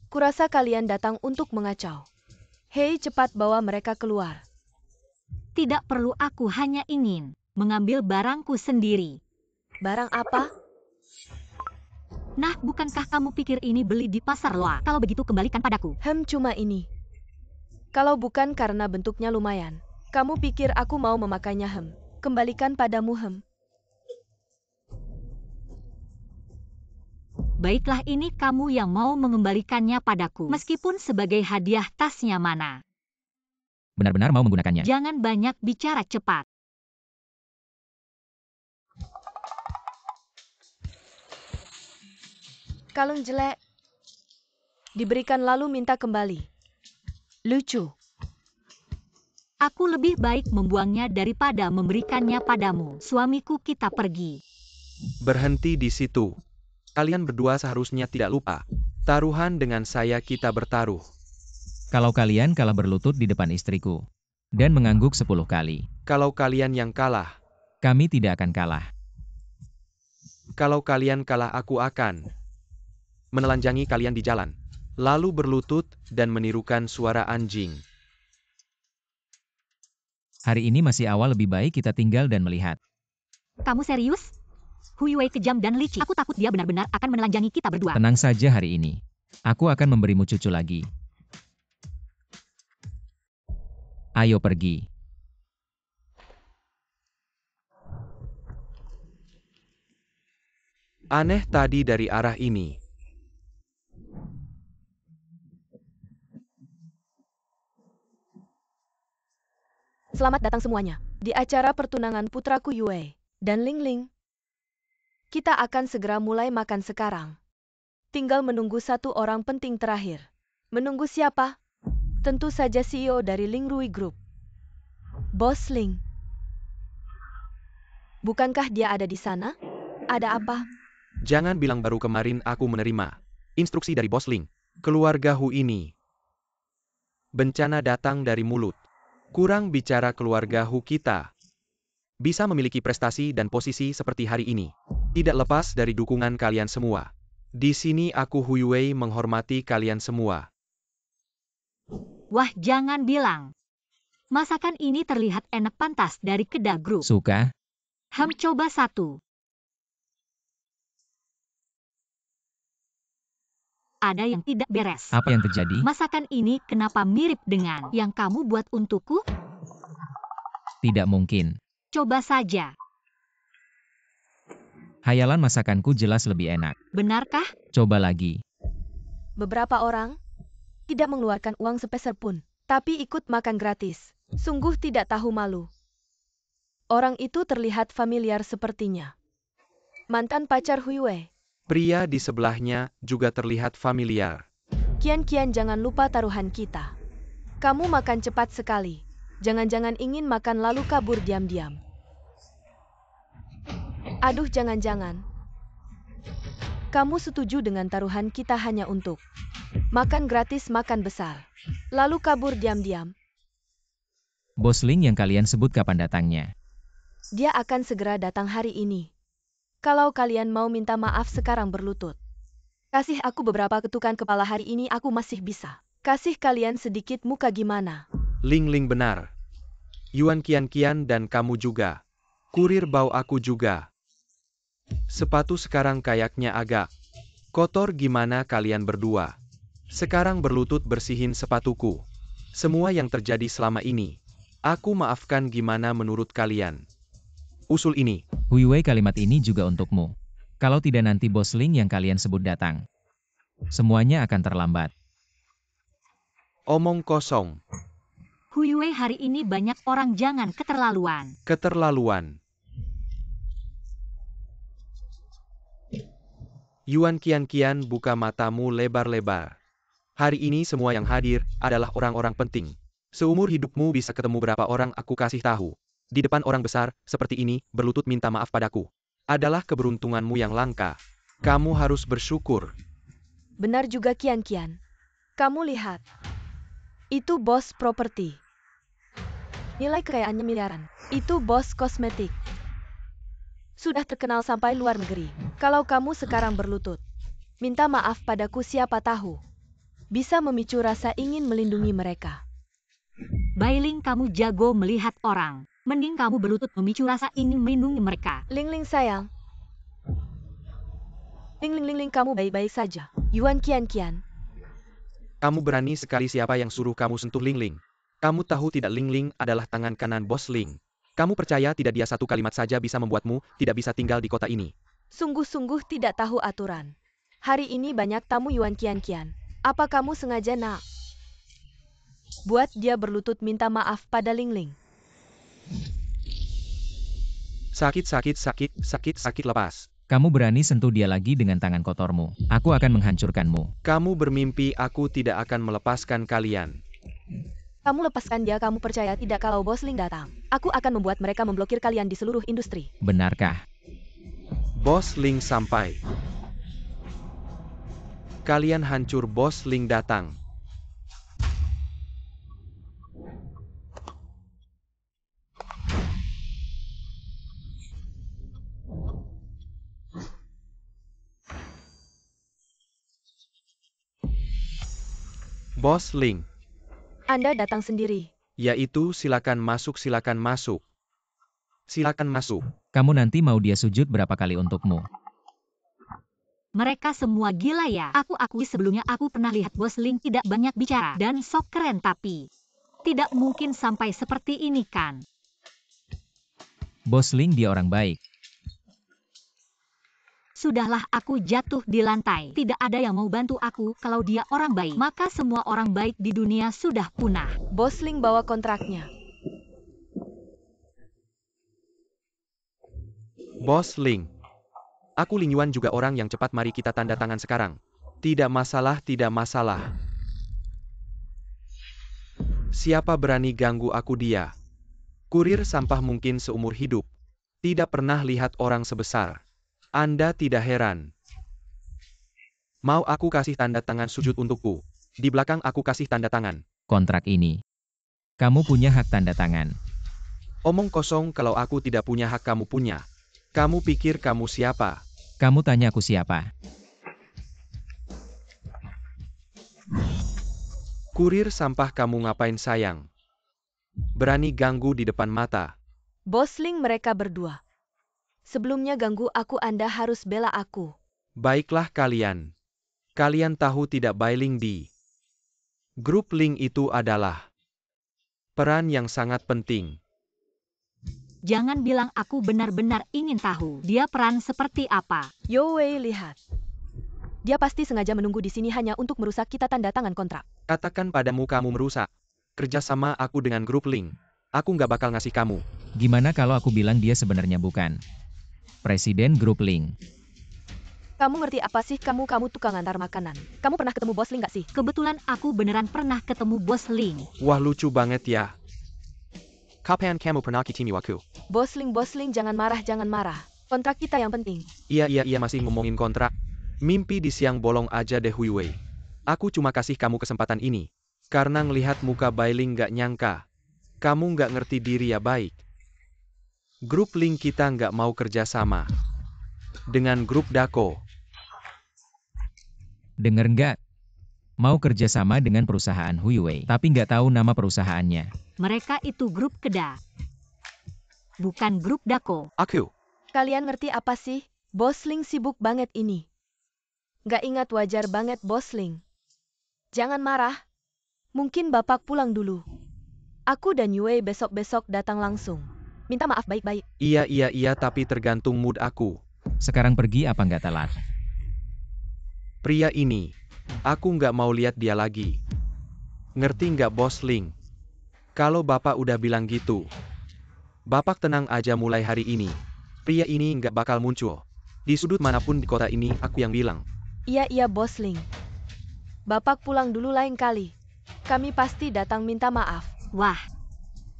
Kurasa kalian datang untuk mengacau. Hei, cepat bawa mereka keluar. Tidak perlu, aku hanya ingin mengambil barangku sendiri. Barang apa? Nah, bukankah kamu pikir ini beli di pasar loa? Kalau begitu kembalikan padaku. Cuma ini. Kalau bukan karena bentuknya lumayan, kamu pikir aku mau memakainya? Kembalikan padamu. Baiklah, ini kamu yang mau mengembalikannya padaku. Meskipun sebagai hadiah, tasnya mana? Benar-benar mau menggunakannya. Jangan banyak bicara, cepat. Kalung jelek. Diberikan lalu minta kembali. Lucu. Aku lebih baik membuangnya daripada memberikannya padamu. Suamiku, kita pergi. Berhenti di situ. Kalian berdua seharusnya tidak lupa. Taruhan dengan saya, kita bertaruh. Kalau kalian kalah berlutut di depan istriku, dan mengangguk 10 kali, Kalau kalian yang kalah, kami tidak akan kalah. kalau kalian kalah, aku akan menelanjangi kalian di jalan, lalu berlutut dan menirukan suara anjing. Hari ini masih awal, lebih baik kita tinggal dan melihat. Kamu serius? Hu Yue kejam dan licik. Aku takut dia benar-benar akan menelanjangi kita berdua. Tenang saja, hari ini aku akan memberimu cucu lagi. Ayo pergi. Aneh tadi dari arah ini. Selamat datang semuanya di acara pertunangan putraku Yue dan Ling Ling. Kita akan segera mulai makan sekarang. Tinggal menunggu satu orang penting terakhir. Menunggu siapa? Tentu saja CEO dari Ling Rui Group. Bos Ling. Bukankah dia ada di sana? Ada apa? Jangan bilang baru kemarin aku menerima instruksi dari Bos Ling. Keluarga Hu ini. Bencana datang dari mulut. Kurang bicara, keluarga Hu kita bisa memiliki prestasi dan posisi seperti hari ini. Tidak lepas dari dukungan kalian semua. Di sini aku Hu Yue menghormati kalian semua. Wah, jangan bilang. Masakan ini terlihat enak, pantas dari Kedah Group. Suka? Coba satu. Ada yang tidak beres. Apa yang terjadi? Masakan ini kenapa mirip dengan yang kamu buat untukku? Tidak mungkin. Coba saja. Hayalan masakanku jelas lebih enak. Benarkah? Coba lagi. Beberapa orang tidak mengeluarkan uang sepeser pun, tapi ikut makan gratis. Sungguh tidak tahu malu. Orang itu terlihat familiar sepertinya. Mantan pacar Hu Yue. Pria di sebelahnya juga terlihat familiar. Kian, jangan lupa taruhan kita. Kamu makan cepat sekali. Jangan-jangan ingin makan lalu kabur diam-diam. Aduh, jangan-jangan. Kamu setuju dengan taruhan kita hanya untuk makan gratis, makan besar, lalu kabur diam-diam? Bos Ling yang kalian sebut kapan datangnya? Dia akan segera datang hari ini. Kalau kalian mau minta maaf sekarang berlutut. Kasih aku beberapa ketukan kepala hari ini, aku masih bisa. Kasih kalian sedikit muka gimana? Ling Ling benar. Yuan Kian dan kamu juga. Kurir bau aku juga. Sepatu sekarang kayaknya agak Kotor gimana kalian berdua? Sekarang berlutut bersihin sepatuku. Semua yang terjadi selama ini. Aku maafkan gimana menurut kalian. Usul ini. Hui Wei, kalimat ini juga untukmu. Kalau tidak nanti bos Ling yang kalian sebut datang. Semuanya akan terlambat. Omong kosong. Hui Wei, hari ini banyak orang, jangan keterlaluan. Keterlaluan. Yuan Qian, buka matamu lebar-lebar. Hari ini semua yang hadir adalah orang-orang penting. Seumur hidupmu bisa ketemu berapa orang aku kasih tahu. Di depan orang besar, seperti ini, berlutut minta maaf padaku. Adalah keberuntunganmu yang langka. Kamu harus bersyukur. Benar juga Qian. Kamu lihat. Itu bos properti. Nilai kekayaannya miliaran. Itu bos kosmetik. Sudah terkenal sampai luar negeri. Kalau kamu sekarang berlutut, minta maaf padaku, siapa tahu bisa memicu rasa ingin melindungi mereka. Bailing, kamu jago melihat orang. Mending kamu berlutut memicu rasa ingin melindungi mereka. Ling sayang. Ling, kamu baik-baik saja. Yuan Qian. Kamu berani sekali, siapa yang suruh kamu sentuh Ling? Kamu tahu tidak Ling adalah tangan kanan bos Ling. Kamu percaya tidak dia satu kalimat saja bisa membuatmu tidak bisa tinggal di kota ini? Sungguh-sungguh tidak tahu aturan. Hari ini banyak tamu Yuan Qian. Apa kamu sengaja nak buat dia berlutut minta maaf pada Ling? Sakit lepas. Kamu berani sentuh dia lagi dengan tangan kotormu. Aku akan menghancurkanmu. Kamu bermimpi aku tidak akan melepaskan kalian. Kamu lepaskan dia, kamu percaya tidak kalau bos Ling datang? Aku akan membuat mereka memblokir kalian di seluruh industri. Benarkah? Bos Ling sampai. Kalian hancur, bos Ling datang. Bos Ling. Anda datang sendiri. Yaitu silakan masuk. Silakan masuk. Kamu nanti mau dia sujud berapa kali untukmu? Mereka semua gila ya. Aku akui sebelumnya aku pernah lihat bos Ling tidak banyak bicara dan sok keren, tapi tidak mungkin sampai seperti ini kan. Bos Ling dia orang baik. Sudahlah, aku jatuh di lantai. Tidak ada yang mau bantu aku. Kalau dia orang baik, maka semua orang baik di dunia sudah punah. Bos Ling bawa kontraknya. Bos Ling. Aku Ling Yuan juga orang yang cepat, mari kita tanda tangan sekarang. Tidak masalah. Siapa berani ganggu aku dia? Kurir sampah mungkin seumur hidup. Tidak pernah lihat orang sebesar. Anda tidak heran. Mau aku kasih tanda tangan sujud untukku? Di belakang aku kasih tanda tangan. Kontrak ini. Kamu punya hak tanda tangan. Omong kosong, kalau aku tidak punya hak kamu punya. Kamu pikir kamu siapa? Kamu tanya aku siapa? Kurir sampah, kamu ngapain sayang? Berani ganggu di depan mata. Bos Ling, mereka berdua. Sebelumnya ganggu aku, Anda harus bela aku. Baiklah kalian. Kalian tahu tidak Bailing di grup Ling itu adalah peran yang sangat penting. Jangan bilang aku benar-benar ingin tahu dia peran seperti apa. Yo Wei, lihat. Dia pasti sengaja menunggu di sini hanya untuk merusak kita tanda tangan kontrak. Katakan padamu kamu merusak kerjasama aku dengan grup Ling. Aku nggak bakal ngasih kamu. Gimana kalau aku bilang dia sebenarnya bukan Presiden grup Ling? Kamu ngerti apa sih? Kamu tukang antar makanan. Kamu pernah ketemu bos Ling nggak sih? Kebetulan aku beneran pernah ketemu bos Ling. Wah, lucu banget ya. Kapan kamu pernah ketemu aku? Bos Ling, jangan marah. Kontrak kita yang penting. Iya, masih ngomongin kontrak. Mimpi di siang bolong aja deh Hui Wei. Aku cuma kasih kamu kesempatan ini. Karena ngelihat muka Bailing nggak nyangka. Kamu nggak ngerti diri ya, baik. Grup Ling kita nggak mau kerja sama dengan grup Dako. Dengar nggak? Mau kerja sama dengan perusahaan Hui Wei, tapi nggak tahu nama perusahaannya. Mereka itu grup Kedah. Bukan grup Dako. Aku. Kalian ngerti apa sih? Bos Ling sibuk banget ini. Nggak ingat wajar banget Bos Ling. Jangan marah. Mungkin Bapak pulang dulu. Aku dan Yue besok-besok datang langsung. Minta maaf baik-baik. Iya, tapi tergantung mood aku. Sekarang pergi apa nggak telat? Pria ini, aku nggak mau lihat dia lagi. Ngerti nggak Bos Ling? Kalau Bapak udah bilang gitu, Bapak tenang aja mulai hari ini. Pria ini nggak bakal muncul. Di sudut manapun di kota ini, aku yang bilang. Iya Bos Ling. Bapak pulang dulu lain kali. Kami pasti datang minta maaf. Wah,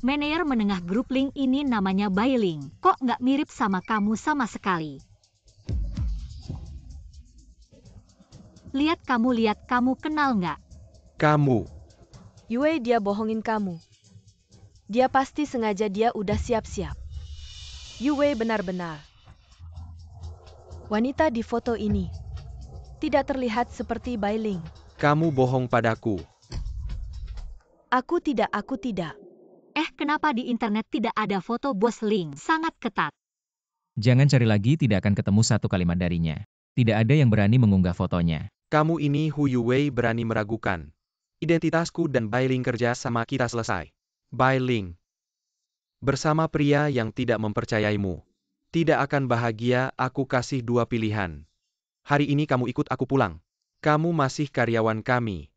manajer menengah grup Ling ini namanya Bai Ling. Kok nggak mirip sama kamu sama sekali? Lihat kamu kenal nggak? Kamu, Yue dia bohongin kamu. Dia pasti sengaja dia udah siap-siap. Yue benar-benar. Wanita di foto ini tidak terlihat seperti Bai Ling. kamu bohong padaku. Aku tidak. Kenapa di internet tidak ada foto Bos Ling? Sangat ketat. Jangan cari lagi, tidak akan ketemu satu kalimat darinya. Tidak ada yang berani mengunggah fotonya. Kamu ini Hu Yue berani meragukan. Identitasku dan Bai Ling kerja sama kita selesai. Bai Ling. Bersama pria yang tidak mempercayaimu. Tidak akan bahagia, aku kasih dua pilihan. Hari ini kamu ikut aku pulang. Kamu masih karyawan kami.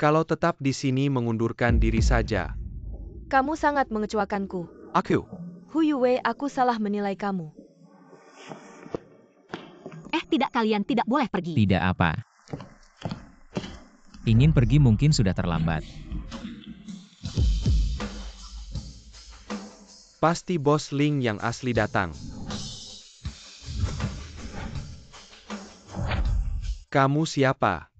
Kalau tetap di sini mengundurkan diri saja. Kamu sangat mengecewakanku. Aku. Hu Yue, aku salah menilai kamu. Tidak, kalian tidak boleh pergi. Tidak apa. Ingin pergi mungkin sudah terlambat. Pasti Bos Ling yang asli datang. Kamu siapa?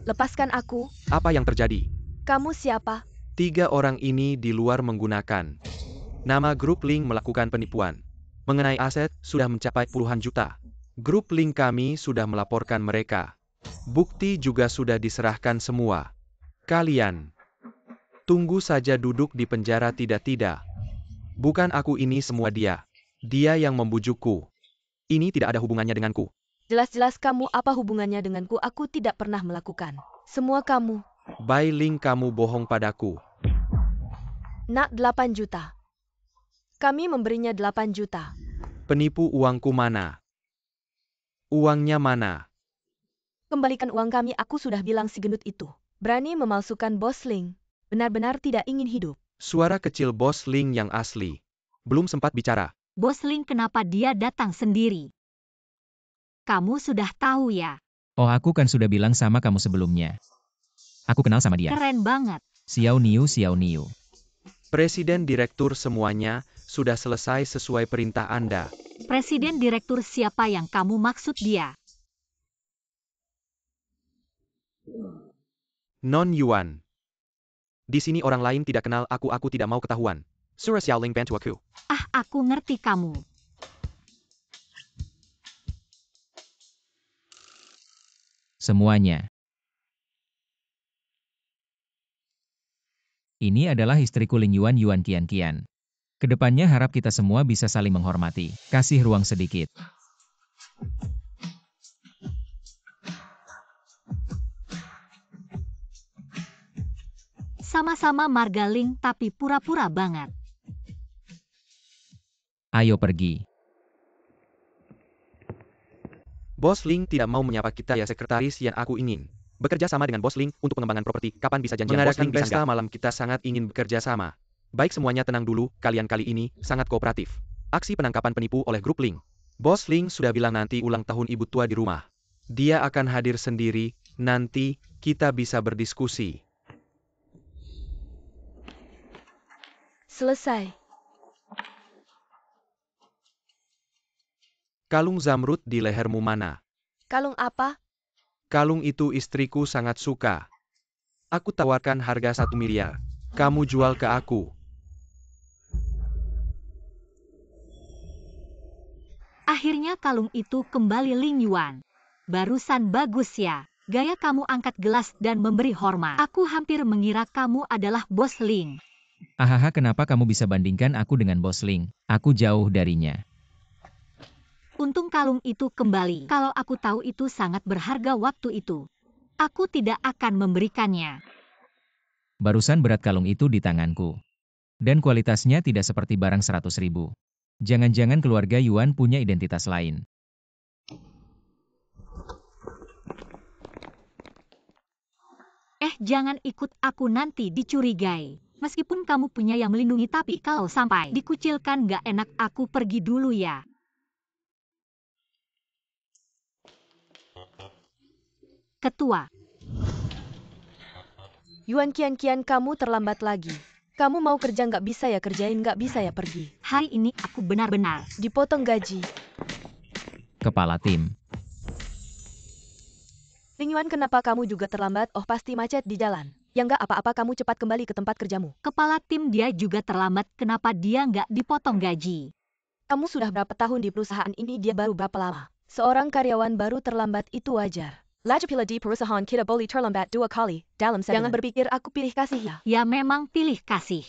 Lepaskan aku. Apa yang terjadi? Kamu siapa? 3 orang ini di luar menggunakan nama grup Ling melakukan penipuan. Mengenai aset, sudah mencapai puluhan juta. Grup Ling kami sudah melaporkan mereka. Bukti juga sudah diserahkan semua. Kalian tunggu saja duduk di penjara tidak. Bukan aku ini semua dia. Dia yang membujukku. Ini tidak ada hubungannya denganku. Jelas-jelas kamu apa hubungannya denganku? Aku tidak pernah melakukan. Semua kamu. Bai Ling, kamu bohong padaku. Nak 8 juta. Kami memberinya 8 juta. Penipu, uangku mana? Uangnya mana? Kembalikan uang kami, aku sudah bilang si gendut itu. Berani memalsukan Bos Ling. Benar-benar tidak ingin hidup. Suara kecil Bos Ling yang asli. Belum sempat bicara. Bos Ling kenapa dia datang sendiri? Kamu sudah tahu ya? Oh, aku kan sudah bilang sama kamu sebelumnya. Aku kenal sama dia. Keren banget. Xiao Niu. Presiden direktur semuanya sudah selesai sesuai perintah Anda. Presiden direktur siapa yang kamu maksud dia? Non Yuan. Di sini orang lain tidak kenal aku tidak mau ketahuan. Surah Xiaoling bantu aku. Aku ngerti kamu. Semuanya. Ini adalah istriku Ling Yuan Qian. Kedepannya harap kita semua bisa saling menghormati. Kasih ruang sedikit. Sama-sama marga Ling tapi pura-pura banget. Ayo pergi. Bos Ling tidak mau menyapa kita ya, sekretaris yang aku ingin bekerja sama dengan Bos Ling untuk pengembangan properti. Kapan bisa janjian Bos Ling? Mengadakan pesta malam, kita sangat ingin bekerja sama. Baik, semuanya tenang dulu, kalian kali ini sangat kooperatif. Aksi penangkapan penipu oleh grup Ling. Bos Ling sudah bilang nanti ulang tahun ibu tua di rumah. Dia akan hadir sendiri, nanti kita bisa berdiskusi. Selesai. Kalung zamrud di lehermu mana? Kalung apa? Kalung itu istriku sangat suka. Aku tawarkan harga 1 miliar. Kamu jual ke aku. Akhirnya kalung itu kembali Ling Yuan. Barusan bagus ya. Gaya kamu angkat gelas dan memberi hormat. Aku hampir mengira kamu adalah Bos Ling. Kenapa kamu bisa bandingkan aku dengan Bos Ling? Aku jauh darinya. Untung kalung itu kembali. Kalau aku tahu itu sangat berharga waktu itu, aku tidak akan memberikannya. Barusan berat kalung itu di tanganku. Dan kualitasnya tidak seperti barang 100.000. Jangan-jangan keluarga Yuan punya identitas lain. Jangan ikut aku nanti dicurigai. Meskipun kamu punya yang melindungi, tapi kalau sampai dikucilkan gak enak, aku pergi dulu ya. Ketua. Yuan Qian, kamu terlambat lagi. Kamu mau kerja nggak bisa ya kerjain, nggak bisa ya pergi. Hari ini aku benar-benar dipotong gaji. Kepala tim. Ling Yuan, kenapa kamu juga terlambat? Oh, pasti macet di jalan. Ya nggak apa-apa, kamu cepat kembali ke tempat kerjamu. Kepala tim, dia juga terlambat. Kenapa dia nggak dipotong gaji? Kamu sudah berapa tahun di perusahaan ini? Dia baru berapa lama? Seorang karyawan baru terlambat itu wajar. Lagi pula di perusahaan kita boleh terlambat 2 kali dalam sebulan. Jangan berpikir aku pilih kasih ya. Ya memang pilih kasih.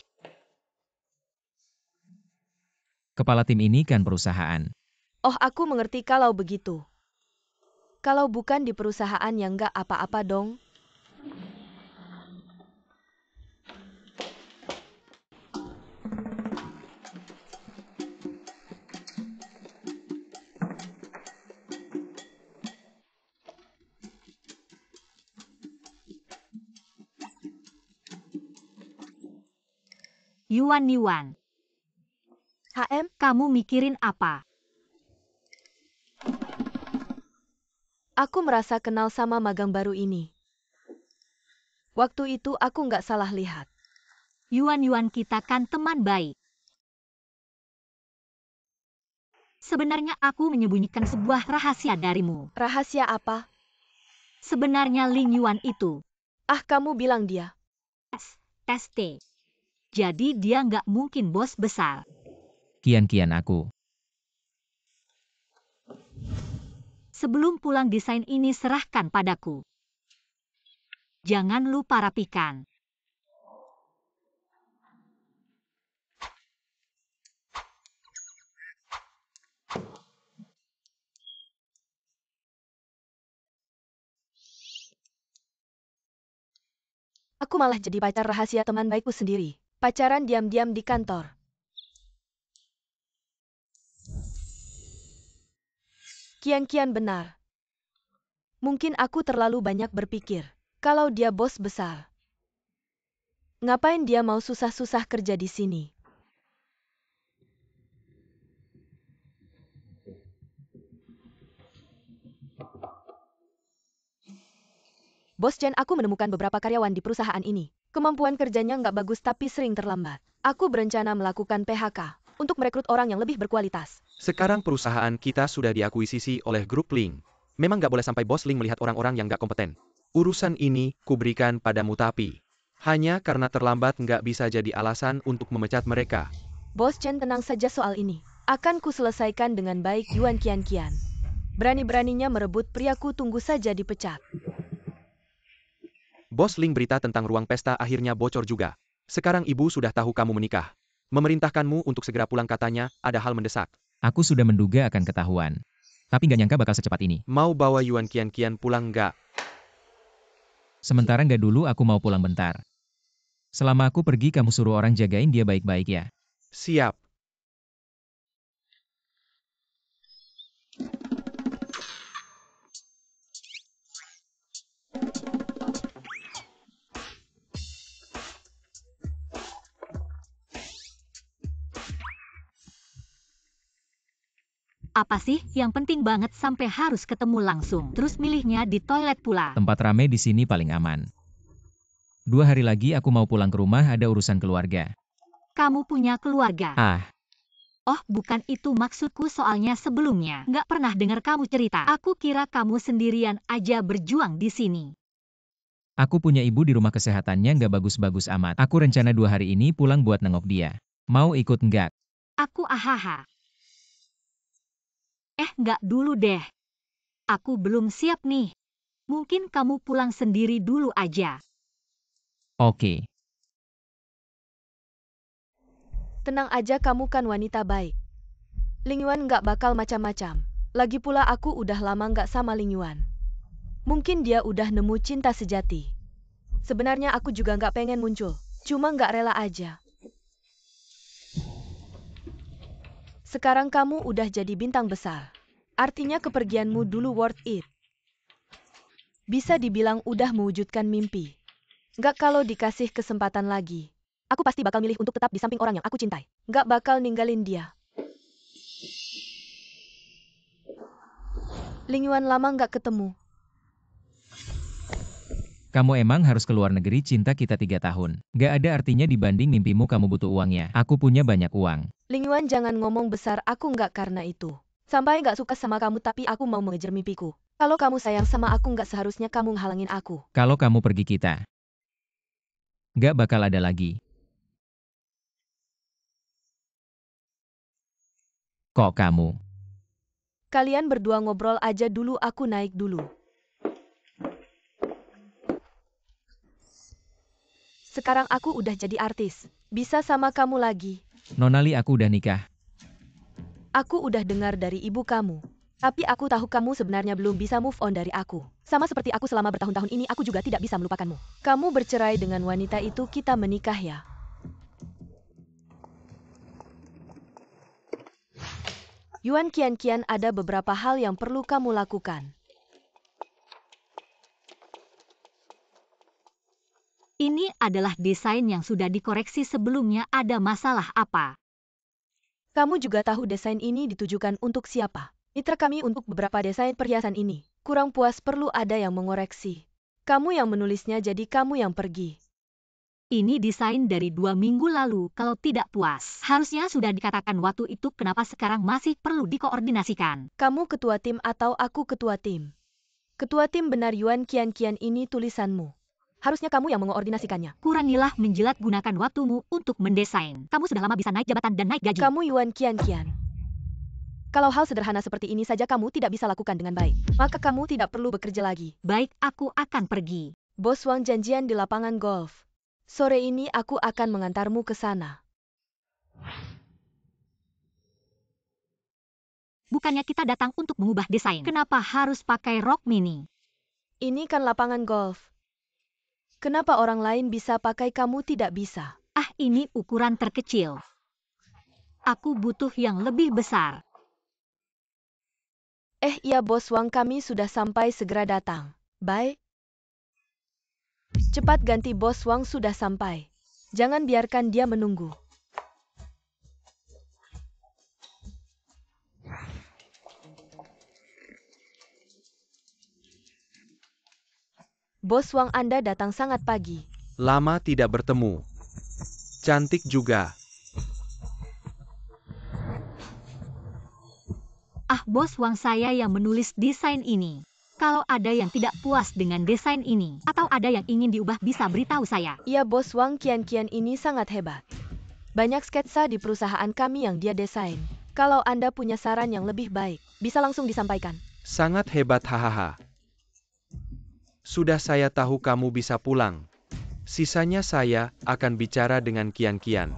Kepala tim ini kan perusahaan. Oh, aku mengerti kalau begitu. Kalau bukan di perusahaan yang nggak apa-apa dong. Yuan. HM, kamu mikirin apa? aku merasa kenal sama magang baru ini. Waktu itu aku nggak salah lihat. Yuan, kita kan teman baik. Sebenarnya aku menyembunyikan sebuah rahasia darimu. Rahasia apa? Sebenarnya Ling Yuan itu. Kamu bilang dia. ST. Jadi dia nggak mungkin bos besar. Kian aku. Sebelum pulang, desain ini serahkan padaku. Jangan lupa rapikan. Aku malah jadi pacar rahasia teman baikku sendiri. Pacaran diam-diam di kantor. Kian benar. Mungkin aku terlalu banyak berpikir. Kalau dia bos besar, ngapain dia mau susah-susah kerja di sini? Bos Chen, aku menemukan beberapa karyawan di perusahaan ini. Kemampuan kerjanya nggak bagus tapi sering terlambat. Aku berencana melakukan PHK untuk merekrut orang yang lebih berkualitas. Sekarang perusahaan kita sudah diakuisisi oleh grup Ling. Memang nggak boleh sampai bos Ling melihat orang-orang yang nggak kompeten. Urusan ini kuberikan padamu, tapi hanya karena terlambat nggak bisa jadi alasan untuk memecat mereka. Bos Chen, tenang saja soal ini. Akan kuselesaikan dengan baik. Yuan Qian. Berani-beraninya merebut priaku, tunggu saja dipecat. Bos Ling, berita tentang ruang pesta akhirnya bocor juga. Sekarang ibu sudah tahu kamu menikah. Memerintahkanmu untuk segera pulang, katanya ada hal mendesak. Aku sudah menduga akan ketahuan. Tapi nggak nyangka bakal secepat ini. Mau bawa Yuan Qian pulang nggak? Sementara nggak dulu, aku mau pulang bentar. Selama aku pergi, kamu suruh orang jagain dia baik-baik ya. Siap. Apa sih yang penting banget sampai harus ketemu langsung? Terus milihnya di toilet pula. Tempat rame di sini paling aman. 2 hari lagi aku mau pulang ke rumah, ada urusan keluarga. Kamu punya keluarga? Oh, bukan itu maksudku, soalnya sebelumnya nggak pernah dengar kamu cerita. Aku kira kamu sendirian aja berjuang di sini. Aku punya ibu di rumah kesehatannya nggak bagus-bagus amat. Aku rencana 2 hari ini pulang buat nengok dia. Mau ikut nggak? Aku ahaha. Nggak dulu deh. Aku belum siap nih. Mungkin kamu pulang sendiri dulu aja. Oke. Tenang aja, kamu kan wanita baik. Ling Yuan nggak bakal macam-macam. Lagi pula aku udah lama nggak sama Ling Yuan. Mungkin dia udah nemu cinta sejati. Sebenarnya aku juga nggak pengen muncul. Cuma nggak rela aja. Sekarang kamu udah jadi bintang besar. Artinya kepergianmu dulu worth it. Bisa dibilang udah mewujudkan mimpi. Nggak kalau dikasih kesempatan lagi. Aku pasti bakal milih untuk tetap di samping orang yang aku cintai. Nggak bakal ninggalin dia. Ling Yuan lama nggak ketemu. Kamu emang harus keluar negeri cinta kita 3 tahun. Gak ada artinya dibanding mimpimu kamu butuh uangnya. Aku punya banyak uang. Ling Yuan jangan ngomong besar, aku nggak karena itu. Sampai nggak suka sama kamu tapi aku mau mengejar mimpiku. Kalau kamu sayang sama aku nggak seharusnya kamu ngehalangin aku. Kalau kamu pergi kita gak bakal ada lagi. Kok kamu? Kalian berdua ngobrol aja dulu, aku naik dulu. Sekarang aku udah jadi artis. Bisa sama kamu lagi. Nonali, aku udah nikah. Aku udah dengar dari ibu kamu. Tapi aku tahu kamu sebenarnya belum bisa move on dari aku. Sama seperti aku selama bertahun-tahun ini aku juga tidak bisa melupakanmu. Kamu bercerai dengan wanita itu, kita menikah ya. Yuan Qian, ada beberapa hal yang perlu kamu lakukan. Ini adalah desain yang sudah dikoreksi sebelumnya, ada masalah apa? Kamu juga tahu desain ini ditujukan untuk siapa. Mitra kami untuk beberapa desain perhiasan ini. Kurang puas, perlu ada yang mengoreksi. Kamu yang menulisnya, jadi kamu yang pergi. Ini desain dari 2 minggu lalu, kalau tidak puas. Harusnya sudah dikatakan waktu itu, kenapa sekarang masih perlu dikoordinasikan? Kamu ketua tim atau aku ketua tim? Ketua tim benar. Yuan Qian, ini tulisanmu. Harusnya kamu yang mengoordinasikannya. Kurangilah menjilat, gunakan waktumu untuk mendesain. Kamu sudah lama bisa naik jabatan dan naik gaji. Kamu Yuan Qian. Kalau hal sederhana seperti ini saja kamu tidak bisa lakukan dengan baik, maka kamu tidak perlu bekerja lagi. Baik, aku akan pergi. Bos Wang janjian di lapangan golf. Sore ini aku akan mengantarmu ke sana. Bukannya kita datang untuk mengubah desain. Kenapa harus pakai rok mini? Ini kan lapangan golf. Kenapa orang lain bisa pakai, kamu tidak bisa? Ah, ini ukuran terkecil. Aku butuh yang lebih besar. Iya Bos Wang, kami sudah sampai, segera datang. Bye. Cepat ganti, Bos Wang sudah sampai. Jangan biarkan dia menunggu. Bos Wang, Anda datang sangat pagi. Lama tidak bertemu. Cantik juga. Ah, Bos Wang, saya yang menulis desain ini. Kalau ada yang tidak puas dengan desain ini, atau ada yang ingin diubah, bisa beritahu saya. Iya Bos Wang, Qian ini sangat hebat. Banyak sketsa di perusahaan kami yang dia desain. Kalau Anda punya saran yang lebih baik, bisa langsung disampaikan. Sangat hebat, hahaha. Sudah, saya tahu kamu bisa pulang. Sisanya saya akan bicara dengan Qian.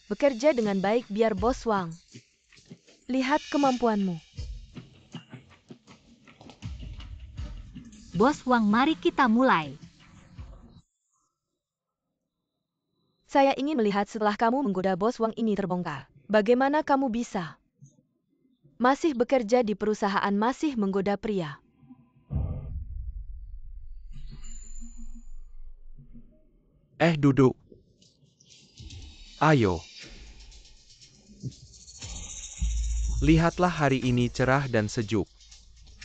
Bekerja dengan baik biar Bos Wang. Lihat kemampuanmu. Bos Wang, mari kita mulai. Saya ingin melihat setelah kamu menggoda Bos Wang ini terbongkar. Bagaimana kamu bisa masih bekerja di perusahaan, masih menggoda pria? Duduk. Ayo. Lihatlah, hari ini cerah dan sejuk.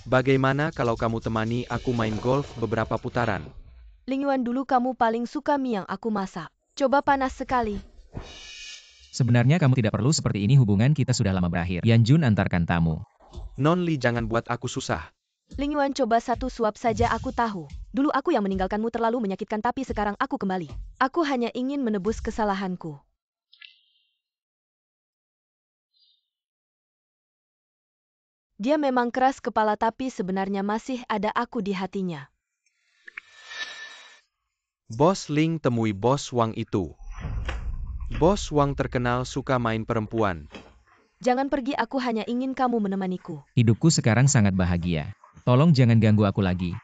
Bagaimana kalau kamu temani aku main golf beberapa putaran? Ling Yuan, dulu kamu paling suka mie yang aku masak. Coba, panas sekali. Sebenarnya kamu tidak perlu seperti ini, hubungan kita sudah lama berakhir. Yan Jun, antarkan tamu. Non Li, jangan buat aku susah. Ling Yuan, coba satu suap saja, aku tahu. Dulu aku yang meninggalkanmu terlalu menyakitkan, tapi sekarang aku kembali. Aku hanya ingin menebus kesalahanku. Dia memang keras kepala, tapi sebenarnya masih ada aku di hatinya. Bos Ling, temui Bos Wang itu. Bos Wang terkenal suka main perempuan. Jangan pergi, aku hanya ingin kamu menemaniku. Hidupku sekarang sangat bahagia. Tolong jangan ganggu aku lagi.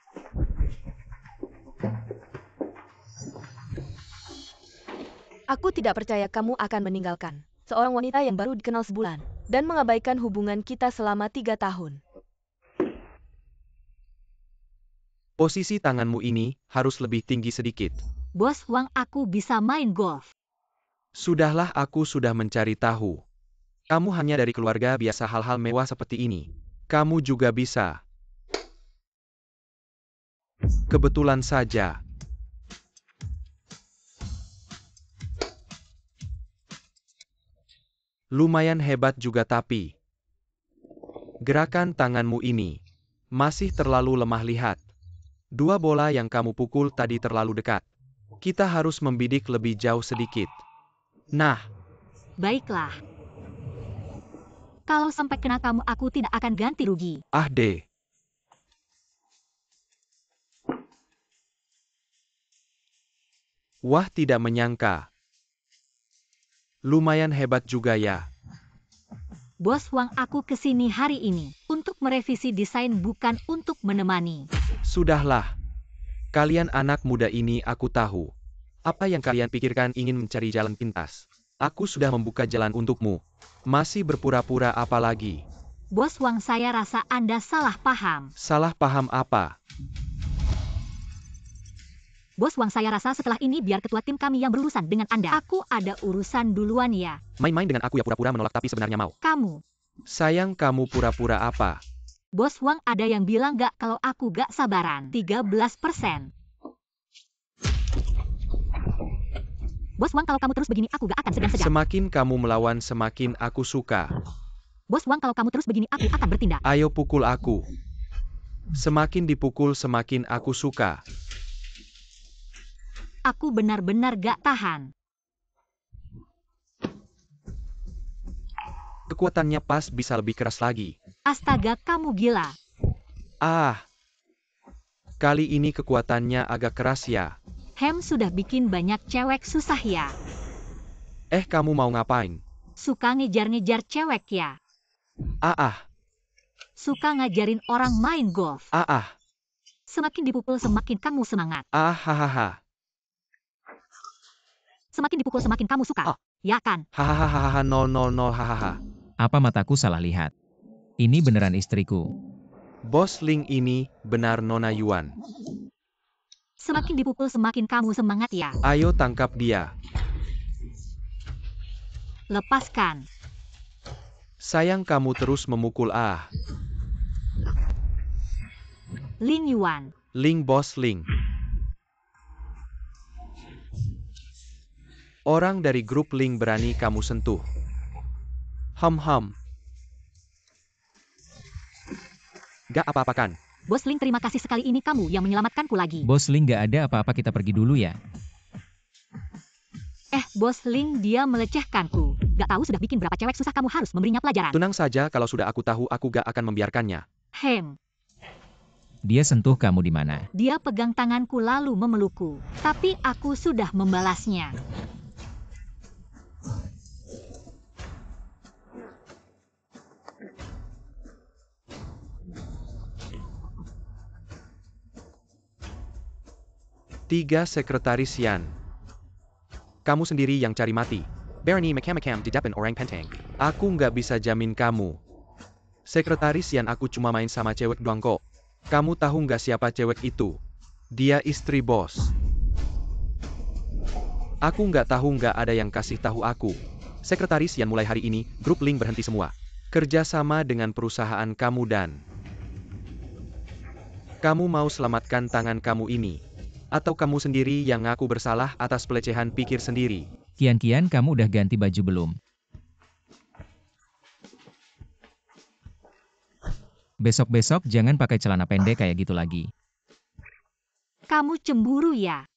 Aku tidak percaya kamu akan meninggalkan seorang wanita yang baru dikenal sebulan dan mengabaikan hubungan kita selama 3 tahun. Posisi tanganmu ini harus lebih tinggi sedikit. Bos Wang, aku bisa main golf. Sudahlah, aku sudah mencari tahu. Kamu hanya dari keluarga biasa, hal-hal mewah seperti ini. Kamu juga bisa. Kebetulan saja. Lumayan hebat juga, tapi gerakan tanganmu ini masih terlalu lemah. Lihat. 2 bola yang kamu pukul tadi terlalu dekat. Kita harus membidik lebih jauh sedikit. Nah, Baiklah. Kalau sampai kena kamu, aku tidak akan ganti rugi. deh. Wah, tidak menyangka. Lumayan hebat juga ya. Bos Wang, aku kesini hari ini untuk merevisi desain, bukan untuk menemani. Sudahlah. Kalian anak muda ini, aku tahu. Apa yang kalian pikirkan ingin mencari jalan pintas? Aku sudah membuka jalan untukmu. Masih berpura-pura apa lagi? Bos Wang, saya rasa Anda salah paham. Salah paham apa? Bos Wang, saya rasa setelah ini biar ketua tim kami yang berurusan dengan Anda. Aku ada urusan duluan ya. Main-main dengan aku ya, pura-pura menolak tapi sebenarnya mau. Kamu. Sayang, kamu pura-pura apa? Bos Wang, ada yang bilang gak kalau aku gak sabaran. 13%. Bos Wang, kalau kamu terus begini aku gak akan segan-segan. Semakin kamu melawan, semakin aku suka. Bos Wang, kalau kamu terus begini aku akan bertindak. Ayo pukul aku. Semakin dipukul, semakin aku suka. Aku benar-benar gak tahan. Kekuatannya pas, bisa lebih keras lagi. Astaga, kamu gila. Kali ini kekuatannya agak keras ya. Sudah bikin banyak cewek susah ya. Kamu mau ngapain? Suka ngejar-ngejar cewek ya. Suka ngajarin orang main golf. Semakin dipukul semakin kamu semangat. Hahaha. Semakin dipukul semakin kamu suka. Ya kan? Hahaha, no, hahaha. Apa mataku salah lihat? Ini beneran istriku. Bos Ling ini benar Nona Yuan. Semakin dipukul semakin kamu semangat ya. Ayo tangkap dia. Lepaskan. Sayang, kamu terus memukul. Ling Yuan. Ling, Bos Ling. Orang dari grup Ling berani kamu sentuh. Gak apa-apa kan? Bos Ling, terima kasih sekali, ini kamu yang menyelamatkanku lagi. Bos Ling, gak ada apa-apa, kita pergi dulu ya. Bos Ling, dia melecehkanku. Gak tahu sudah bikin berapa cewek susah, kamu harus memberinya pelajaran. Tenang saja, kalau sudah aku tahu, aku gak akan membiarkannya. Dia sentuh kamu di mana? Dia pegang tanganku lalu memelukku. Tapi aku sudah membalasnya. Tiga sekretaris Yan. Kamu sendiri yang cari mati. Berani macam-macam di depan orang penting. Aku nggak bisa jamin kamu. Sekretaris Yan, aku cuma main sama cewek doang kok. Kamu tahu nggak siapa cewek itu? Dia istri bos. Aku nggak tahu, nggak ada yang kasih tahu aku. Sekretaris Yan, mulai hari ini, grup Ling berhenti semua. Kerja sama dengan perusahaan kamu dan... Kamu mau selamatkan tangan kamu ini? Atau kamu sendiri yang ngaku bersalah atas pelecehan? Pikir sendiri. Kian, kamu udah ganti baju belum? Besok-besok jangan pakai celana pendek kayak gitu lagi. Kamu cemburu ya?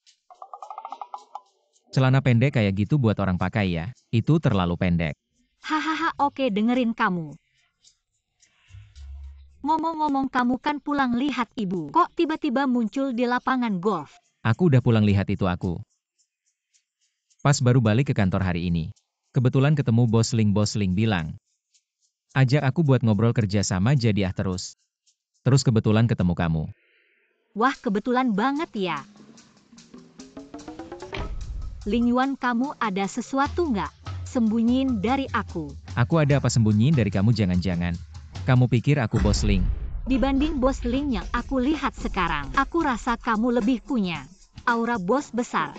Celana pendek kayak gitu buat orang pakai ya. Itu terlalu pendek. Hahaha, oke, dengerin kamu. Ngomong-ngomong, kamu kan pulang lihat ibu. Kok tiba-tiba muncul di lapangan golf? Aku udah pulang lihat itu aku. Pas baru balik ke kantor hari ini. Kebetulan ketemu Bos Ling bilang. Ajak aku buat ngobrol kerja sama jadi terus. Terus kebetulan ketemu kamu. Wah, kebetulan banget ya. Ling Yuan, kamu ada sesuatu nggak? Sembunyiin dari aku. Aku ada apa sembunyiin dari kamu jangan-jangan. Kamu pikir aku bos Ling? Dibanding bos Ling yang aku lihat sekarang, aku rasa kamu lebih punya aura bos besar.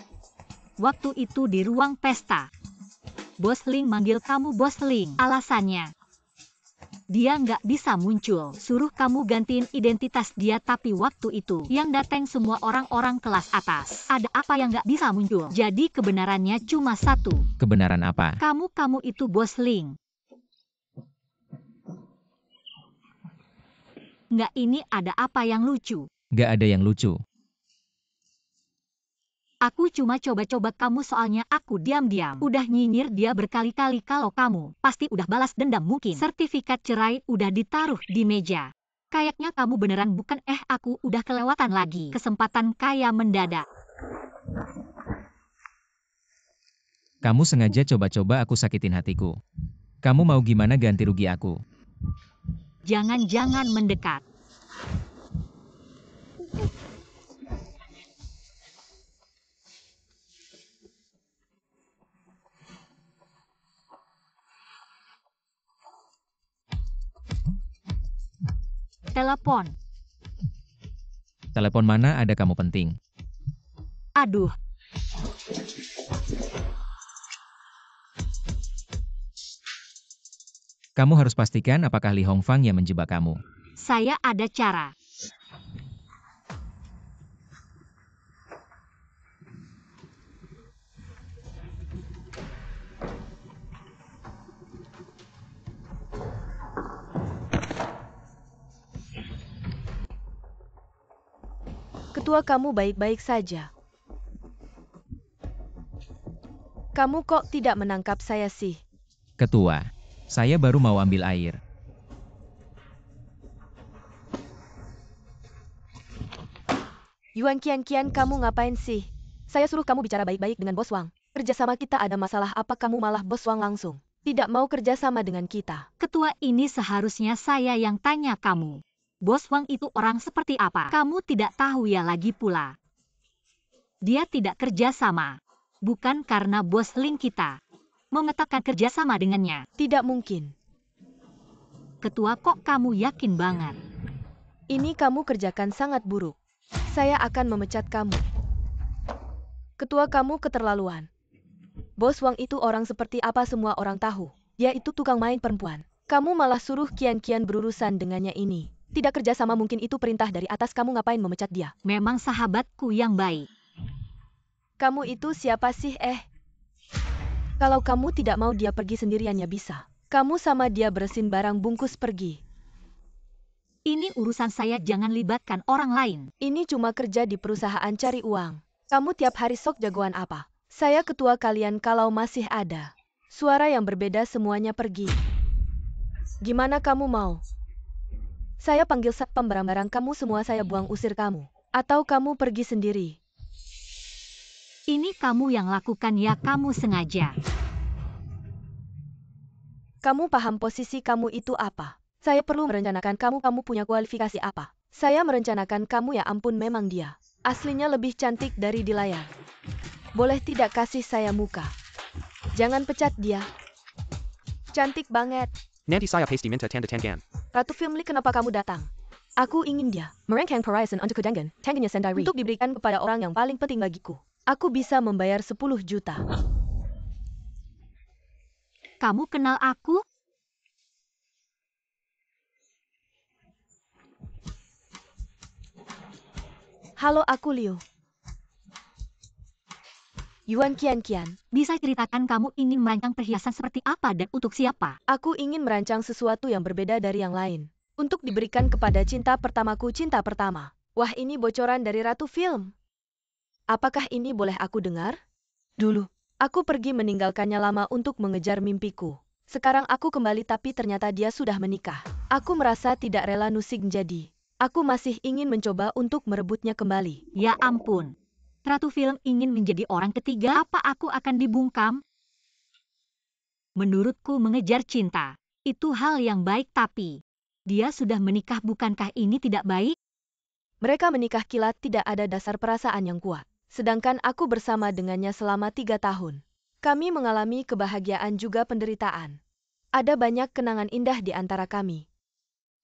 Waktu itu di ruang pesta, Bos Ling manggil kamu Bos Ling. Alasannya, dia nggak bisa muncul. Suruh kamu gantiin identitas dia, tapi waktu itu yang datang semua orang-orang kelas atas. Ada apa yang nggak bisa muncul? Jadi kebenarannya cuma satu. Kebenaran apa? Kamu itu Bos Ling. Nggak, ini ada apa yang lucu? Nggak ada yang lucu. Aku cuma coba-coba kamu soalnya aku diam-diam udah nyinyir dia berkali-kali kalau kamu pasti udah balas dendam mungkin. Sertifikat cerai udah ditaruh di meja. Kayaknya kamu beneran bukan aku udah kelewatan lagi. Kesempatan kaya mendadak. Kamu sengaja coba-coba aku sakitin hatiku. Kamu mau gimana ganti rugi aku? Jangan-jangan mendekat. Telepon. Telepon mana ada kamu penting? Aduh. Kamu harus pastikan apakah Li Hongfang yang menjebak kamu. Saya ada cara. Ketua, kamu baik-baik saja. Kamu kok tidak menangkap saya sih? Ketua, saya baru mau ambil air. Yuan Qian, kamu ngapain sih? Saya suruh kamu bicara baik-baik dengan Bos Wang. Kerjasama kita ada masalah apa, kamu malah Bos Wang langsung tidak mau kerjasama dengan kita? Ketua, ini seharusnya saya yang tanya kamu. Bos Wang itu orang seperti apa? Kamu tidak tahu ya, lagi pula. Dia tidak kerjasama. Bukan karena Bos Ling kita mengatakan kerjasama dengannya. Tidak mungkin. Ketua, kok kamu yakin banget? Ini kamu kerjakan sangat buruk. Saya akan memecat kamu. Ketua, kamu keterlaluan. Bos Wang itu orang seperti apa semua orang tahu. Dia itu tukang main perempuan. Kamu malah suruh Qian berurusan dengannya ini. Tidak kerjasama, mungkin itu perintah dari atas, kamu ngapain memecat dia? Memang sahabatku yang baik. Kamu itu siapa sih? Kalau kamu tidak mau dia pergi sendirian ya bisa. Kamu sama dia bersihin barang bungkus pergi. Ini urusan saya, jangan libatkan orang lain. Ini cuma kerja di perusahaan cari uang. Kamu tiap hari sok jagoan apa? Saya ketua kalian, kalau masih ada suara yang berbeda semuanya pergi. Gimana kamu mau? Saya panggil satpam, barang-barang kamu semua saya buang, usir kamu. Atau kamu pergi sendiri. Ini kamu yang lakukan ya, kamu sengaja. Kamu paham posisi kamu itu apa? Saya perlu merencanakan kamu punya kualifikasi apa? Saya merencanakan kamu, ya ampun, memang dia aslinya lebih cantik dari di layar. Boleh tidak kasih saya muka? Jangan pecat dia. Cantik banget. Nanti saya pasti minta tanda tangan. Ratu Film Li, kenapa kamu datang? Aku ingin dia merangsang perayaan untuk kedangan, tangannya sendiri, untuk diberikan kepada orang yang paling penting bagiku. Aku bisa membayar 10 juta. Kamu kenal aku? Halo, aku Liu. Yuan Qian. Bisa ceritakan kamu ingin merancang perhiasan seperti apa dan untuk siapa? Aku ingin merancang sesuatu yang berbeda dari yang lain. Untuk diberikan kepada cinta pertamaku, cinta pertama. Wah, ini bocoran dari Ratu Film. Apakah ini boleh aku dengar? Dulu, aku pergi meninggalkannya lama untuk mengejar mimpiku. Sekarang aku kembali, tapi ternyata dia sudah menikah. Aku merasa tidak rela nusik jadi. Aku masih ingin mencoba untuk merebutnya kembali. Ya ampun. Ratu Film ingin menjadi orang ketiga, apa aku akan dibungkam? Menurutku mengejar cinta Itu hal yang baik tapi dia sudah menikah, bukankah ini tidak baik? Mereka menikah kilat, tidak ada dasar perasaan yang kuat. Sedangkan aku bersama dengannya selama 3 tahun. Kami mengalami kebahagiaan juga penderitaan. Ada banyak kenangan indah di antara kami.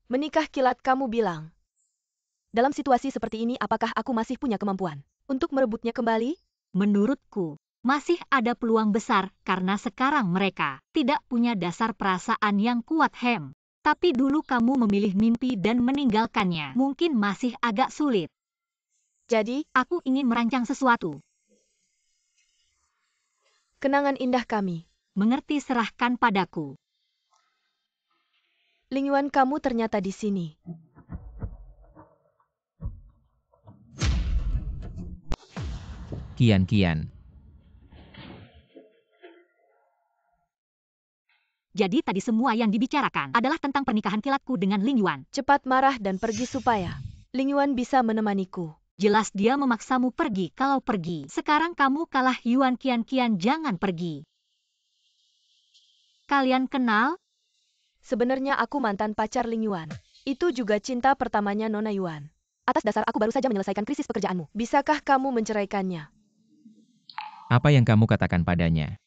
Menikah kilat, kamu bilang. Dalam situasi seperti ini, apakah aku masih punya kemampuan untuk merebutnya kembali? Menurutku, masih ada peluang besar karena sekarang mereka tidak punya dasar perasaan yang kuat, Hem. Tapi dulu kamu memilih mimpi dan meninggalkannya. Mungkin masih agak sulit. Jadi, Aku ingin merancang sesuatu. kenangan indah kami. Mengerti, serahkan padaku. Ling Yuan, kamu ternyata di sini. Kian. Jadi tadi semua yang dibicarakan adalah tentang pernikahan kilatku dengan Ling Yuan. Cepat marah dan pergi supaya Ling Yuan bisa menemaniku. Jelas dia memaksamu pergi. Kalau pergi, sekarang kamu kalah. Yuan, Kian, jangan pergi. Kalian kenal? Sebenarnya aku mantan pacar Ling Yuan. Itu juga cinta pertamanya Nona Yuan. Atas dasar aku baru saja menyelesaikan krisis pekerjaanmu. Bisakah kamu menceraikannya? Apa yang kamu katakan padanya?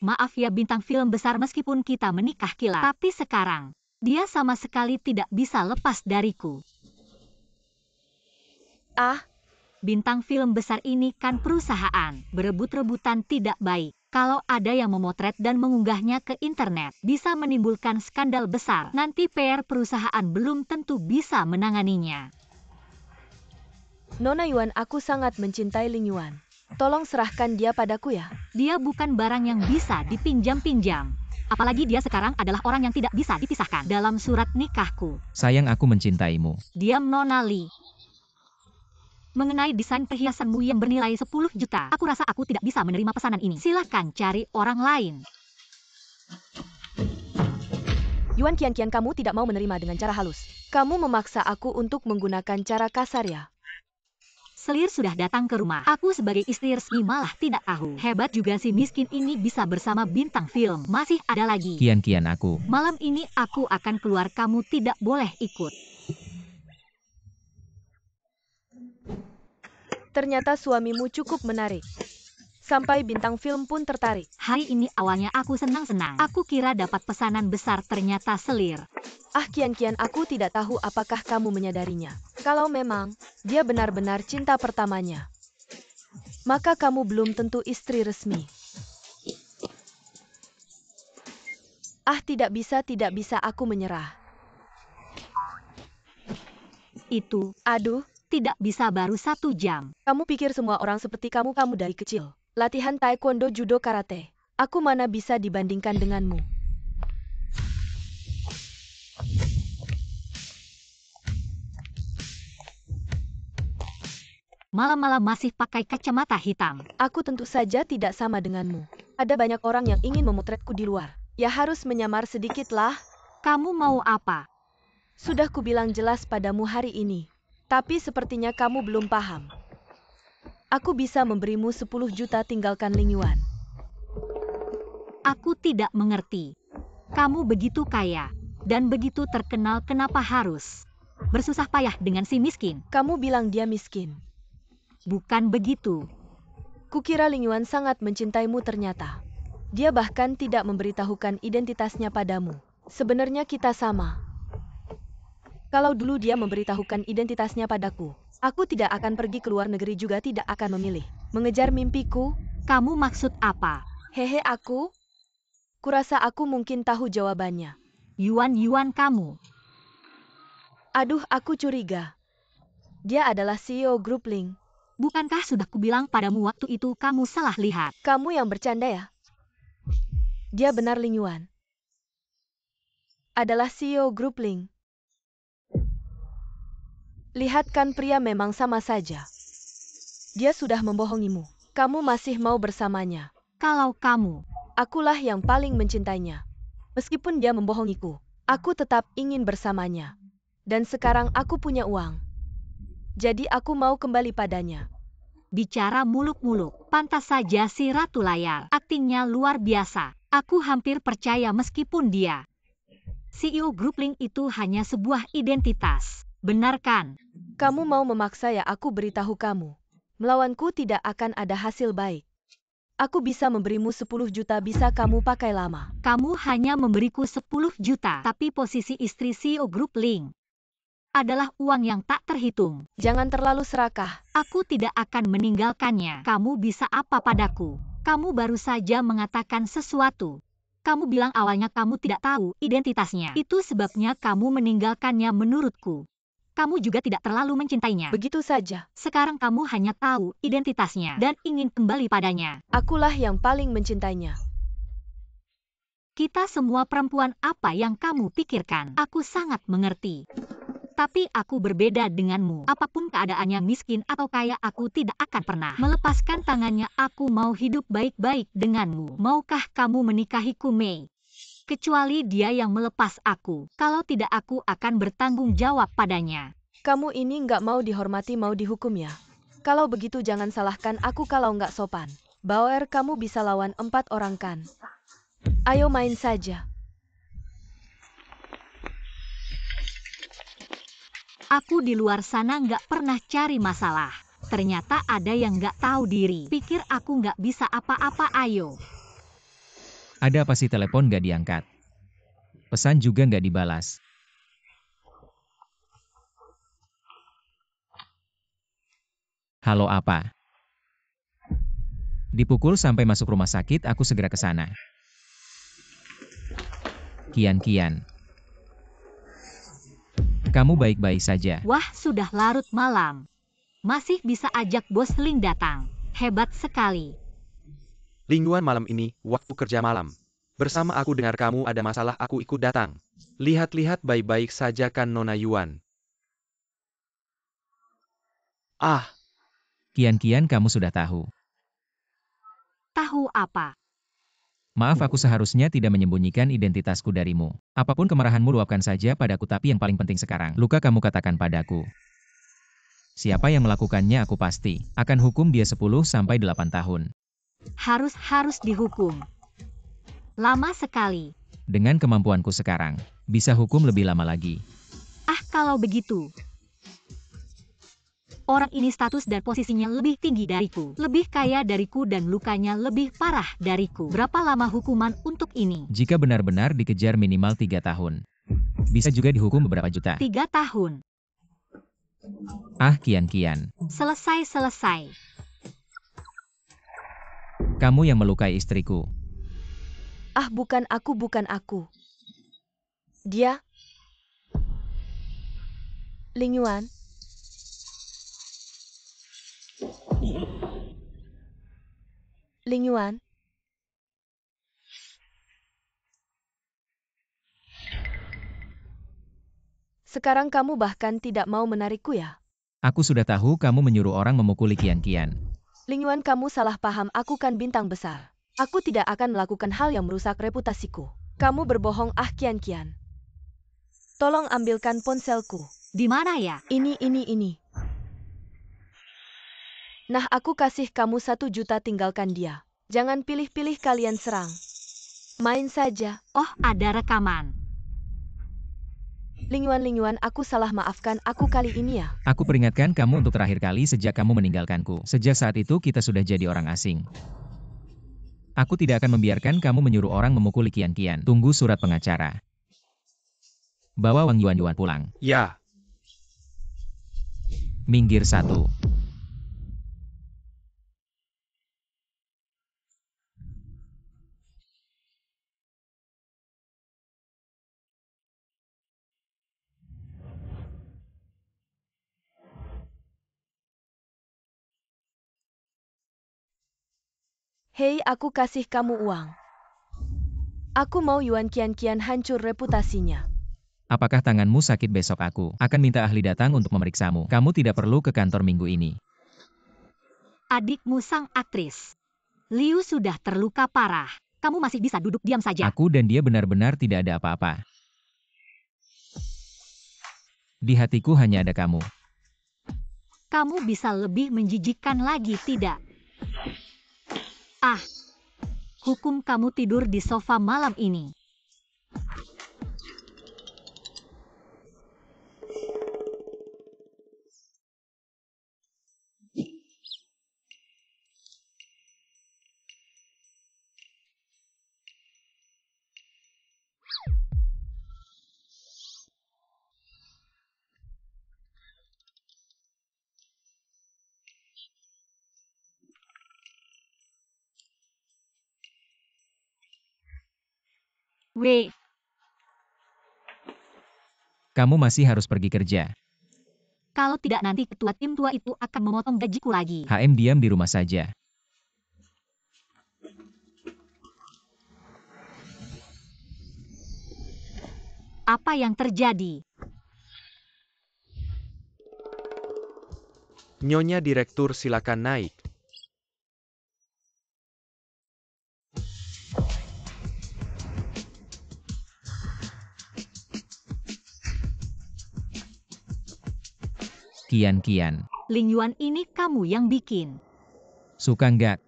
Maaf ya bintang film besar, meskipun kita menikah kilat, tapi sekarang dia sama sekali tidak bisa lepas dariku. Ah, Bintang film besar ini kan perusahaan, berebut-rebutan tidak baik. Kalau ada yang memotret dan mengunggahnya ke internet, bisa menimbulkan skandal besar. Nanti PR perusahaan belum tentu bisa menanganinya. Nona Yuan, aku sangat mencintai Ling Yuan. Tolong serahkan dia padaku ya. Dia bukan barang yang bisa dipinjam-pinjam. Apalagi dia sekarang adalah orang yang tidak bisa dipisahkan dalam surat nikahku. Sayang, aku mencintaimu. Diam, Nona Li. Mengenai desain perhiasanmu yang bernilai 10 juta, aku rasa aku tidak bisa menerima pesanan ini. Silakan cari orang lain. Yuan, Kian, kamu tidak mau menerima dengan cara halus. Kamu memaksa aku untuk menggunakan cara kasar ya. Selir sudah datang ke rumah. Aku sebagai istri resmi malah tidak tahu. Hebat juga si miskin ini bisa bersama bintang film. Masih ada lagi. Kian, aku. Malam ini aku akan keluar, kamu tidak boleh ikut. Ternyata suamimu cukup menarik. Sampai bintang film pun tertarik. Hari ini awalnya aku senang-senang. Aku kira dapat pesanan besar, ternyata selir. Ah, Kian, aku tidak tahu apakah kamu menyadarinya. Kalau memang dia benar-benar cinta pertamanya, maka kamu belum tentu istri resmi. Ah, tidak bisa aku menyerah. Itu, Aduh, tidak bisa, baru 1 jam. kamu pikir semua orang seperti kamu dari kecil latihan taekwondo, judo, karate. Aku mana bisa dibandingkan denganmu. Malam-malam masih pakai kacamata hitam. Aku tentu saja tidak sama denganmu. Ada banyak orang yang ingin memotretku di luar. Ya harus menyamar sedikit lah. Kamu mau apa? Sudah kubilang jelas padamu hari ini. Tapi sepertinya kamu belum paham. Aku bisa memberimu 10 juta, tinggalkan Ling Yuan. Aku tidak mengerti. Kamu begitu kaya dan begitu terkenal, kenapa harus bersusah payah dengan si miskin? Kamu bilang dia miskin. Bukan begitu. Kukira Ling Yuan sangat mencintaimu, ternyata dia bahkan tidak memberitahukan identitasnya padamu. Sebenarnya kita sama. Kalau dulu dia memberitahukan identitasnya padaku, aku tidak akan pergi ke luar negeri, juga tidak akan memilih mengejar mimpiku. Kamu maksud apa? Hehe, kurasa aku mungkin tahu jawabannya. Yuan kamu. Aduh, aku curiga. Dia adalah CEO grup Ling. Bukankah sudah kubilang padamu waktu itu kamu salah lihat? Kamu yang bercanda ya? Dia benar, Ling Yuan adalah CEO grup Ling. Lihat kan, pria memang sama saja. Dia sudah membohongimu. Kamu masih mau bersamanya. Kalau kamu, akulah yang paling mencintainya. Meskipun dia membohongiku, aku tetap ingin bersamanya. Dan sekarang aku punya uang. Jadi aku mau kembali padanya. bicara muluk-muluk. Pantas saja si Ratu Layar. Aktingnya luar biasa. Aku hampir percaya meskipun dia CEO Grup Link itu hanya sebuah identitas. Benar kan? Kamu mau memaksa ya aku beritahu kamu. Melawanku tidak akan ada hasil baik. Aku bisa memberimu 10 juta bisa kamu pakai lama. Kamu hanya memberiku 10 juta, tapi posisi istri CEO Grup Link adalah uang yang tak terhitung. Jangan terlalu serakah. Aku tidak akan meninggalkannya. Kamu bisa apa padaku? Kamu baru saja mengatakan sesuatu. Kamu bilang awalnya kamu tidak tahu identitasnya. Itu sebabnya kamu meninggalkannya menurutku. Kamu juga tidak terlalu mencintainya. Begitu saja. Sekarang kamu hanya tahu identitasnya dan ingin kembali padanya. Akulah yang paling mencintainya. Kita semua perempuan, apa yang kamu pikirkan? Aku sangat mengerti. Tapi aku berbeda denganmu. Apapun keadaannya, miskin atau kaya, aku tidak akan pernah melepaskan tangannya. Aku mau hidup baik-baik denganmu. Maukah kamu menikahiku, Mei? Kecuali dia yang melepas aku. Kalau tidak, aku akan bertanggung jawab padanya. Kamu ini nggak mau dihormati, mau dihukum ya? Kalau begitu jangan salahkan aku kalau nggak sopan. Bauer, kamu bisa lawan 4 orang kan? Ayo main saja. Aku di luar sana nggak pernah cari masalah. Ternyata ada yang nggak tahu diri. Pikir aku nggak bisa apa-apa, ayo. Ada apa sih, telepon gak diangkat? Pesan juga gak dibalas. Halo, apa? Dipukul sampai masuk rumah sakit, aku segera ke sana. Kian. Kamu baik-baik saja? Wah, sudah larut malam. Masih bisa ajak Bos Ling datang. Hebat sekali. Ling Yuan, malam ini, waktu kerja malam. Bersama aku dengar kamu ada masalah, aku ikut datang. Lihat-lihat baik-baik saja kan Nona Yuan? Ah, Kian, kamu sudah tahu. Tahu apa? Maaf, aku seharusnya tidak menyembunyikan identitasku darimu. Apapun kemarahanmu, luapkan saja padaku, tapi yang paling penting sekarang, luka kamu katakan padaku. Siapa yang melakukannya, aku pasti akan hukum dia 10-8 tahun. Harus dihukum. Lama sekali. Dengan kemampuanku sekarang, bisa hukum lebih lama lagi. Ah, kalau begitu. Orang ini status dan posisinya lebih tinggi dariku, lebih kaya dariku, dan lukanya lebih parah dariku. Berapa lama hukuman untuk ini? Jika benar-benar dikejar, minimal 3 tahun. Bisa juga dihukum beberapa juta. 3 tahun. Ah, Kian. Selesai. Kamu yang melukai istriku. ah bukan aku. Dia? Ling Yuan? Ling Yuan? Sekarang kamu bahkan tidak mau menarikku ya? Aku sudah tahu kamu menyuruh orang memukuli Kian. Ling Yuan, kamu salah paham, aku kan bintang besar. Aku tidak akan melakukan hal yang merusak reputasiku. Kamu berbohong, ah Kian. Tolong ambilkan ponselku. Di mana ya? Ini. Nah, aku kasih kamu 1 juta, tinggalkan dia. Jangan pilih-pilih, kalian serang. Main saja. Oh, ada rekaman. Ling Yuan, aku salah, maafkan aku kali ini ya. Aku peringatkan kamu untuk terakhir kali sejak kamu meninggalkanku. Sejak saat itu kita sudah jadi orang asing. Aku tidak akan membiarkan kamu menyuruh orang memukuli Kian. Tunggu surat pengacara. Bawa Wang Yuan pulang. ya. Minggir 1. Hei, aku kasih kamu uang. Aku mau Yuan Kian hancur reputasinya. Apakah tanganmu sakit? Besok aku akan minta ahli datang untuk memeriksamu. Kamu tidak perlu ke kantor minggu ini. Adikmu sang aktris. Liu sudah terluka parah. Kamu masih bisa duduk diam saja. Aku dan dia benar-benar tidak ada apa-apa. Di hatiku hanya ada kamu. Kamu bisa lebih menjijikkan lagi, tidak? Ah, hukum kamu tidur di sofa malam ini. Weh, Kamu masih harus pergi kerja. kalau tidak nanti ketua tim tua itu akan memotong gajiku lagi. HM diam di rumah saja. Apa yang terjadi? Nyonya Direktur silakan naik. Kian-kian. Ling Yuan ini kamu yang bikin. Suka nggak?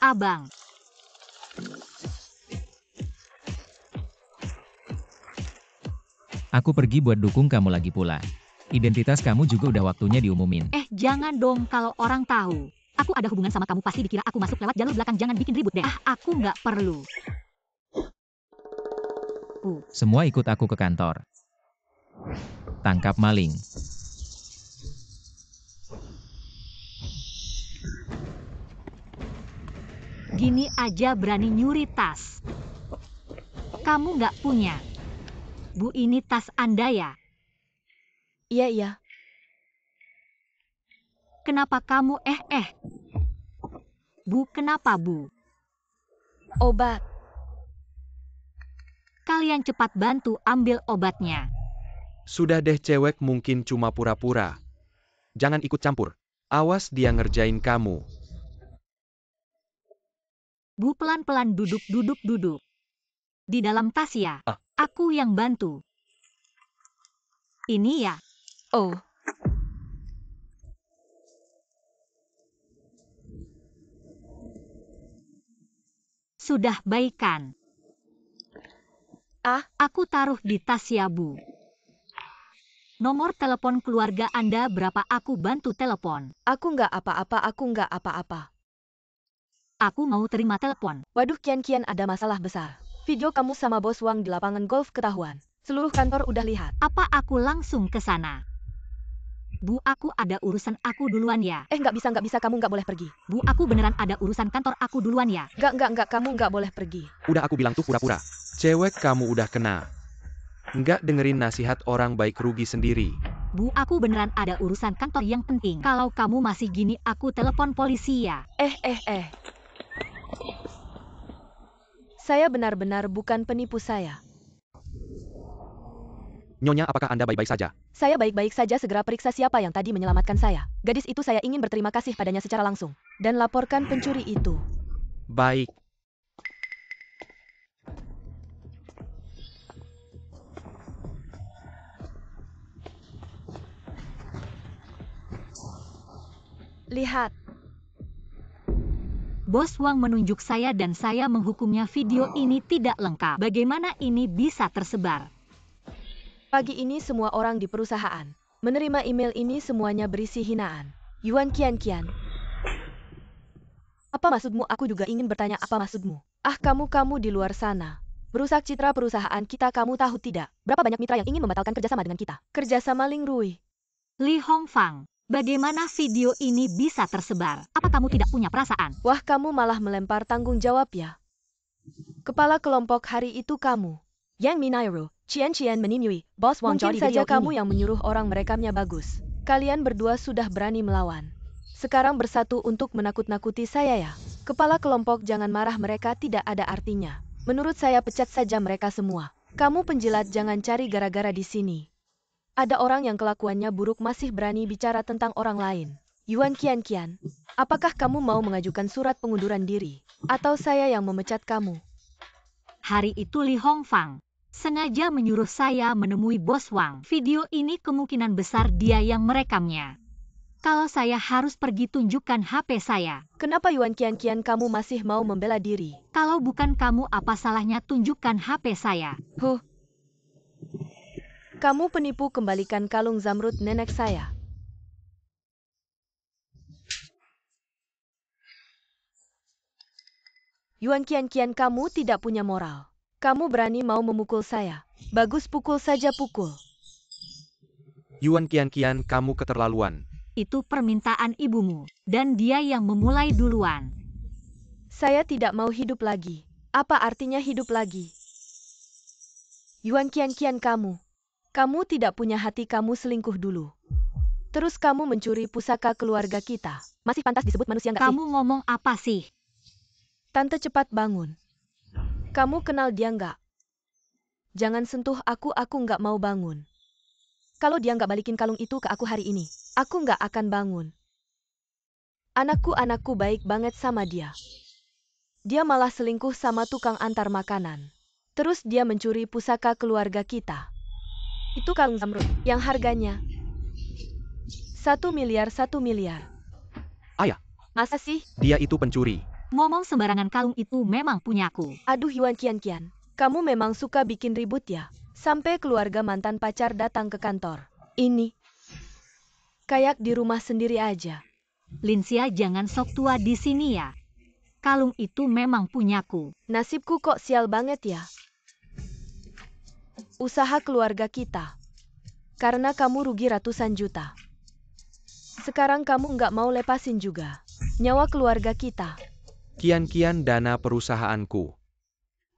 Abang, Aku pergi buat dukung kamu lagi pula. Identitas kamu juga udah waktunya diumumin. jangan dong kalau orang tahu. Aku ada hubungan sama kamu pasti dikira aku masuk lewat jalur belakang, jangan bikin ribut deh. Aku nggak perlu. Semua ikut aku ke kantor. Tangkap maling. Gini aja berani nyuri tas. Kamu nggak punya. Bu, ini tas Anda ya? Iya, iya. Kenapa kamu Bu, kenapa Bu? Obat. Kalian cepat bantu ambil obatnya. Sudah deh cewek mungkin cuma pura-pura. Jangan ikut campur. Awas dia ngerjain kamu. Bu, pelan-pelan duduk. Di dalam tas ya? Aku yang bantu. Ini ya? Oh, Sudah baikan. Aku taruh di tas ya Bu. Nomor telepon keluarga Anda berapa, aku bantu telepon. aku nggak apa-apa. Aku mau terima telepon. Waduh, kian-kian ada masalah besar. Video kamu sama Bos Wang di lapangan golf ketahuan. Seluruh kantor udah lihat. Apa aku langsung ke sana? Bu, aku ada urusan, aku duluan ya. Nggak bisa, kamu nggak boleh pergi. Bu, aku beneran ada urusan kantor, aku duluan ya. Nggak, kamu nggak boleh pergi. Udah aku bilang tuh pura-pura. Cewek kamu udah kena. Nggak dengerin nasihat orang baik rugi sendiri. Bu, aku beneran ada urusan kantor yang penting. Kalau kamu masih gini, aku telepon polisi ya. Saya benar-benar bukan penipu saya. Nyonya, apakah Anda baik-baik saja? Saya baik-baik saja, segera periksa siapa yang tadi menyelamatkan saya. Gadis itu saya ingin berterima kasih padanya secara langsung. Dan laporkan pencuri itu. Baik. Lihat. Bos Wang menunjuk saya dan saya menghukumnya. Video ini tidak lengkap. Bagaimana ini bisa tersebar? Pagi ini semua orang di perusahaan menerima email ini, semuanya berisi hinaan. Yuan Kian. Apa maksudmu? Aku juga ingin bertanya apa maksudmu. Kamu di luar sana. Merusak citra perusahaan kita, kamu tahu tidak? Berapa banyak mitra yang ingin membatalkan kerjasama dengan kita? Kerjasama Ling Rui. Li Hongfang, bagaimana video ini bisa tersebar? Apa kamu tidak punya perasaan? Wah, kamu malah melempar tanggung jawab ya. Kepala kelompok hari itu kamu. Yang Minairu, Qian Meninyui, Bos Wang. Mungkin saja kamu yang menyuruh orang merekamnya. Bagus. Kalian berdua sudah berani melawan. Sekarang bersatu untuk menakut-nakuti saya ya. Kepala kelompok, jangan marah, mereka tidak ada artinya. Menurut saya pecat saja mereka semua. Kamu penjilat, jangan cari gara-gara di sini. Ada orang yang kelakuannya buruk masih berani bicara tentang orang lain. Yuan Kian, apakah kamu mau mengajukan surat pengunduran diri? Atau saya yang memecat kamu? Hari itu Li Hongfang sengaja menyuruh saya menemui Bos Wang. Video ini kemungkinan besar dia yang merekamnya. Kalau saya harus pergi, tunjukkan HP saya. Kenapa Yuan Kian kamu masih mau membela diri? Kalau bukan kamu, apa salahnya tunjukkan HP saya? Kamu penipu, kembalikan kalung zamrud nenek saya. Yuan Kian, kamu tidak punya moral. Kamu berani mau memukul saya. Bagus, pukul saja, pukul. Yuan Kian, kamu keterlaluan. Itu permintaan ibumu, dan dia yang memulai duluan. Saya tidak mau hidup lagi. Apa artinya hidup lagi? Yuan Qianqian kamu tidak punya hati, kamu selingkuh dulu. Terus kamu mencuri pusaka keluarga kita. Masih pantas disebut manusia nggak sih? Kamu ngomong apa sih? Tante cepat bangun. Kamu kenal dia nggak? Jangan sentuh aku nggak mau bangun. Kalau dia nggak balikin kalung itu ke aku hari ini, aku nggak akan bangun. Anakku baik banget sama dia. Dia malah selingkuh sama tukang antar makanan. Terus dia mencuri pusaka keluarga kita. Itu kalung zamrud yang harganya 1 miliar. Ayah, Masa sih? dia itu pencuri. Ngomong sembarangan, kalung itu memang punyaku. Aduh Yuan Qianqian, kamu memang suka bikin ribut ya. Sampai keluarga mantan pacar datang ke kantor. Ini kayak di rumah sendiri aja. Linsia, jangan sok tua di sini ya. Kalung itu memang punyaku. Nasibku kok sial banget ya. Usaha keluarga kita. Karena kamu rugi ratusan juta. Sekarang kamu nggak mau lepasin juga nyawa keluarga kita. Kian-kian dana perusahaanku.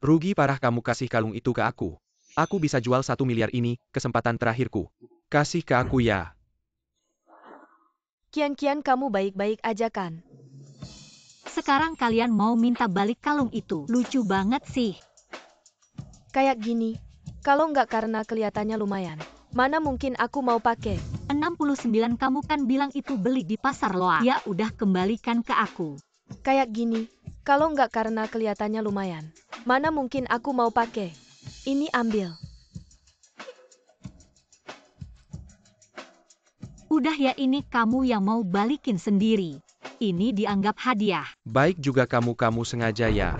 Rugi parah kamu kasih kalung itu ke aku. Aku bisa jual 1 miliar ini, kesempatan terakhirku. Kasih ke aku ya. Kian kamu baik-baik aja kan? Sekarang kalian mau minta balik kalung itu. Lucu banget sih. Kayak gini, kalau nggak karena kelihatannya lumayan, mana mungkin aku mau pakai? 69 kamu kan bilang itu beli di pasar loa. Ya udah, kembalikan ke aku. Kayak gini, kalau nggak karena kelihatannya lumayan, mana mungkin aku mau pakai? Ini ambil. Udah ya, ini kamu yang mau balikin sendiri. Ini dianggap hadiah. Baik juga kamu sengaja ya.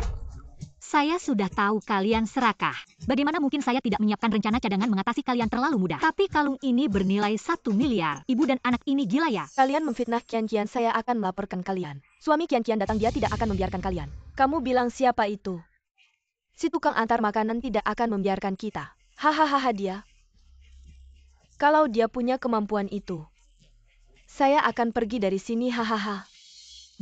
Saya sudah tahu kalian serakah. Bagaimana mungkin saya tidak menyiapkan rencana cadangan mengatasi kalian terlalu mudah. Tapi kalung ini bernilai 1 miliar. Ibu dan anak ini gila ya. Kalian memfitnah Qianqian, saya akan melaporkan kalian. Suami Qianqian datang, dia tidak akan membiarkan kalian. Kamu bilang siapa itu? Si tukang antar makanan tidak akan membiarkan kita. Hahaha dia. Kalau dia punya kemampuan itu, saya akan pergi dari sini, hahaha.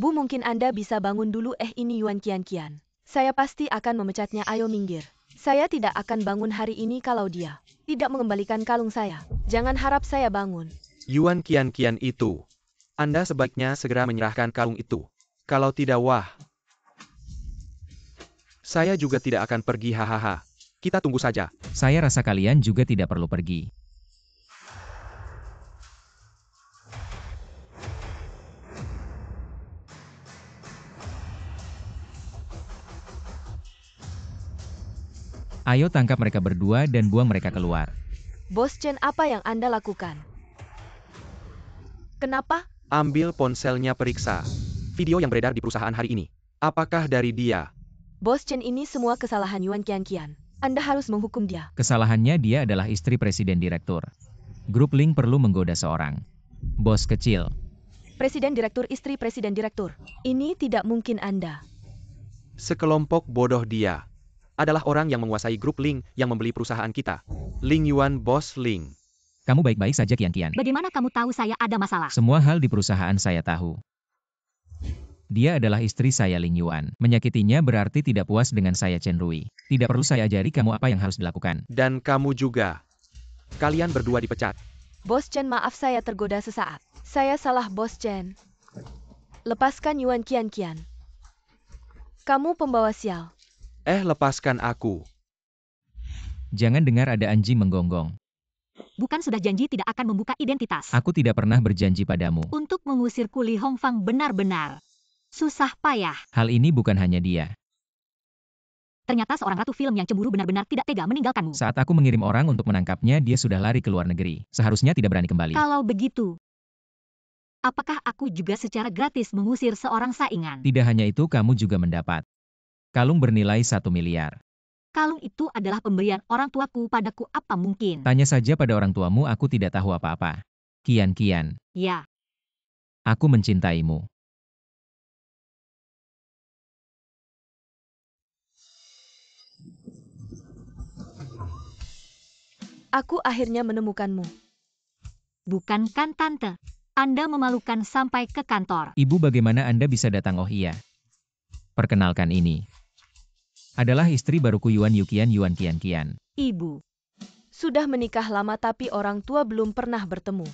Bu, mungkin Anda bisa bangun dulu. Ini Yuan Qianqian. Saya pasti akan memecatnya, ayo minggir. Saya tidak akan bangun hari ini kalau dia tidak mengembalikan kalung saya. Jangan harap saya bangun. Yuan Qianqian itu. Anda sebaiknya segera menyerahkan kalung itu. Kalau tidak, wah. Saya juga tidak akan pergi, hahaha. Kita tunggu saja. Saya rasa kalian juga tidak perlu pergi. Ayo tangkap mereka berdua dan buang mereka keluar. Bos Chen, apa yang Anda lakukan? Kenapa? Ambil ponselnya, periksa. Video yang beredar di perusahaan hari ini. Apakah dari dia? Bos Chen, ini semua kesalahan Yuan Qianqian. Anda harus menghukum dia. Kesalahannya, dia adalah istri presiden direktur. Grup Link perlu menggoda seorang bos kecil. Presiden direktur, istri presiden direktur. Ini tidak mungkin Anda. Sekelompok bodoh dia. Adalah orang yang menguasai grup Link yang membeli perusahaan kita. Ling Yuan, bos Link. Kamu baik-baik saja, Qianqian. Bagaimana kamu tahu saya ada masalah? Semua hal di perusahaan saya tahu. Dia adalah istri saya, Ling Yuan. Menyakitinya berarti tidak puas dengan saya, Chen Rui. Tidak perlu saya ajari kamu apa yang harus dilakukan. Dan kamu juga. Kalian berdua dipecat. Bos Chen, maaf saya tergoda sesaat. Saya salah, Bos Chen. Lepaskan Yuan Qianqian. Kamu pembawa sial. Lepaskan aku. Jangan dengar ada anjing menggonggong. Bukan sudah janji tidak akan membuka identitas? Aku tidak pernah berjanji padamu. Untuk mengusir Kuli Hongfang benar-benar susah payah. Hal ini bukan hanya dia. Ternyata seorang ratu film yang cemburu benar-benar tidak tega meninggalkanmu. Saat aku mengirim orang untuk menangkapnya, dia sudah lari ke luar negeri. Seharusnya tidak berani kembali. Kalau begitu, apakah aku juga secara gratis mengusir seorang saingan? Tidak hanya itu, kamu juga mendapat kalung bernilai 1 miliar. Kalung itu adalah pemberian orang tuaku padaku, apa mungkin? Tanya saja pada orang tuamu, aku tidak tahu apa-apa. Qianqian, Ya, aku mencintaimu. Aku akhirnya menemukanmu. bukan kan Tante? Anda memalukan sampai ke kantor. Ibu, bagaimana Anda bisa datang? Oh iya. Perkenalkan, ini Adalah istri baruku Yuan Yukian Yuan Kian Kian. Ibu. Sudah menikah lama tapi orang tua belum pernah bertemu.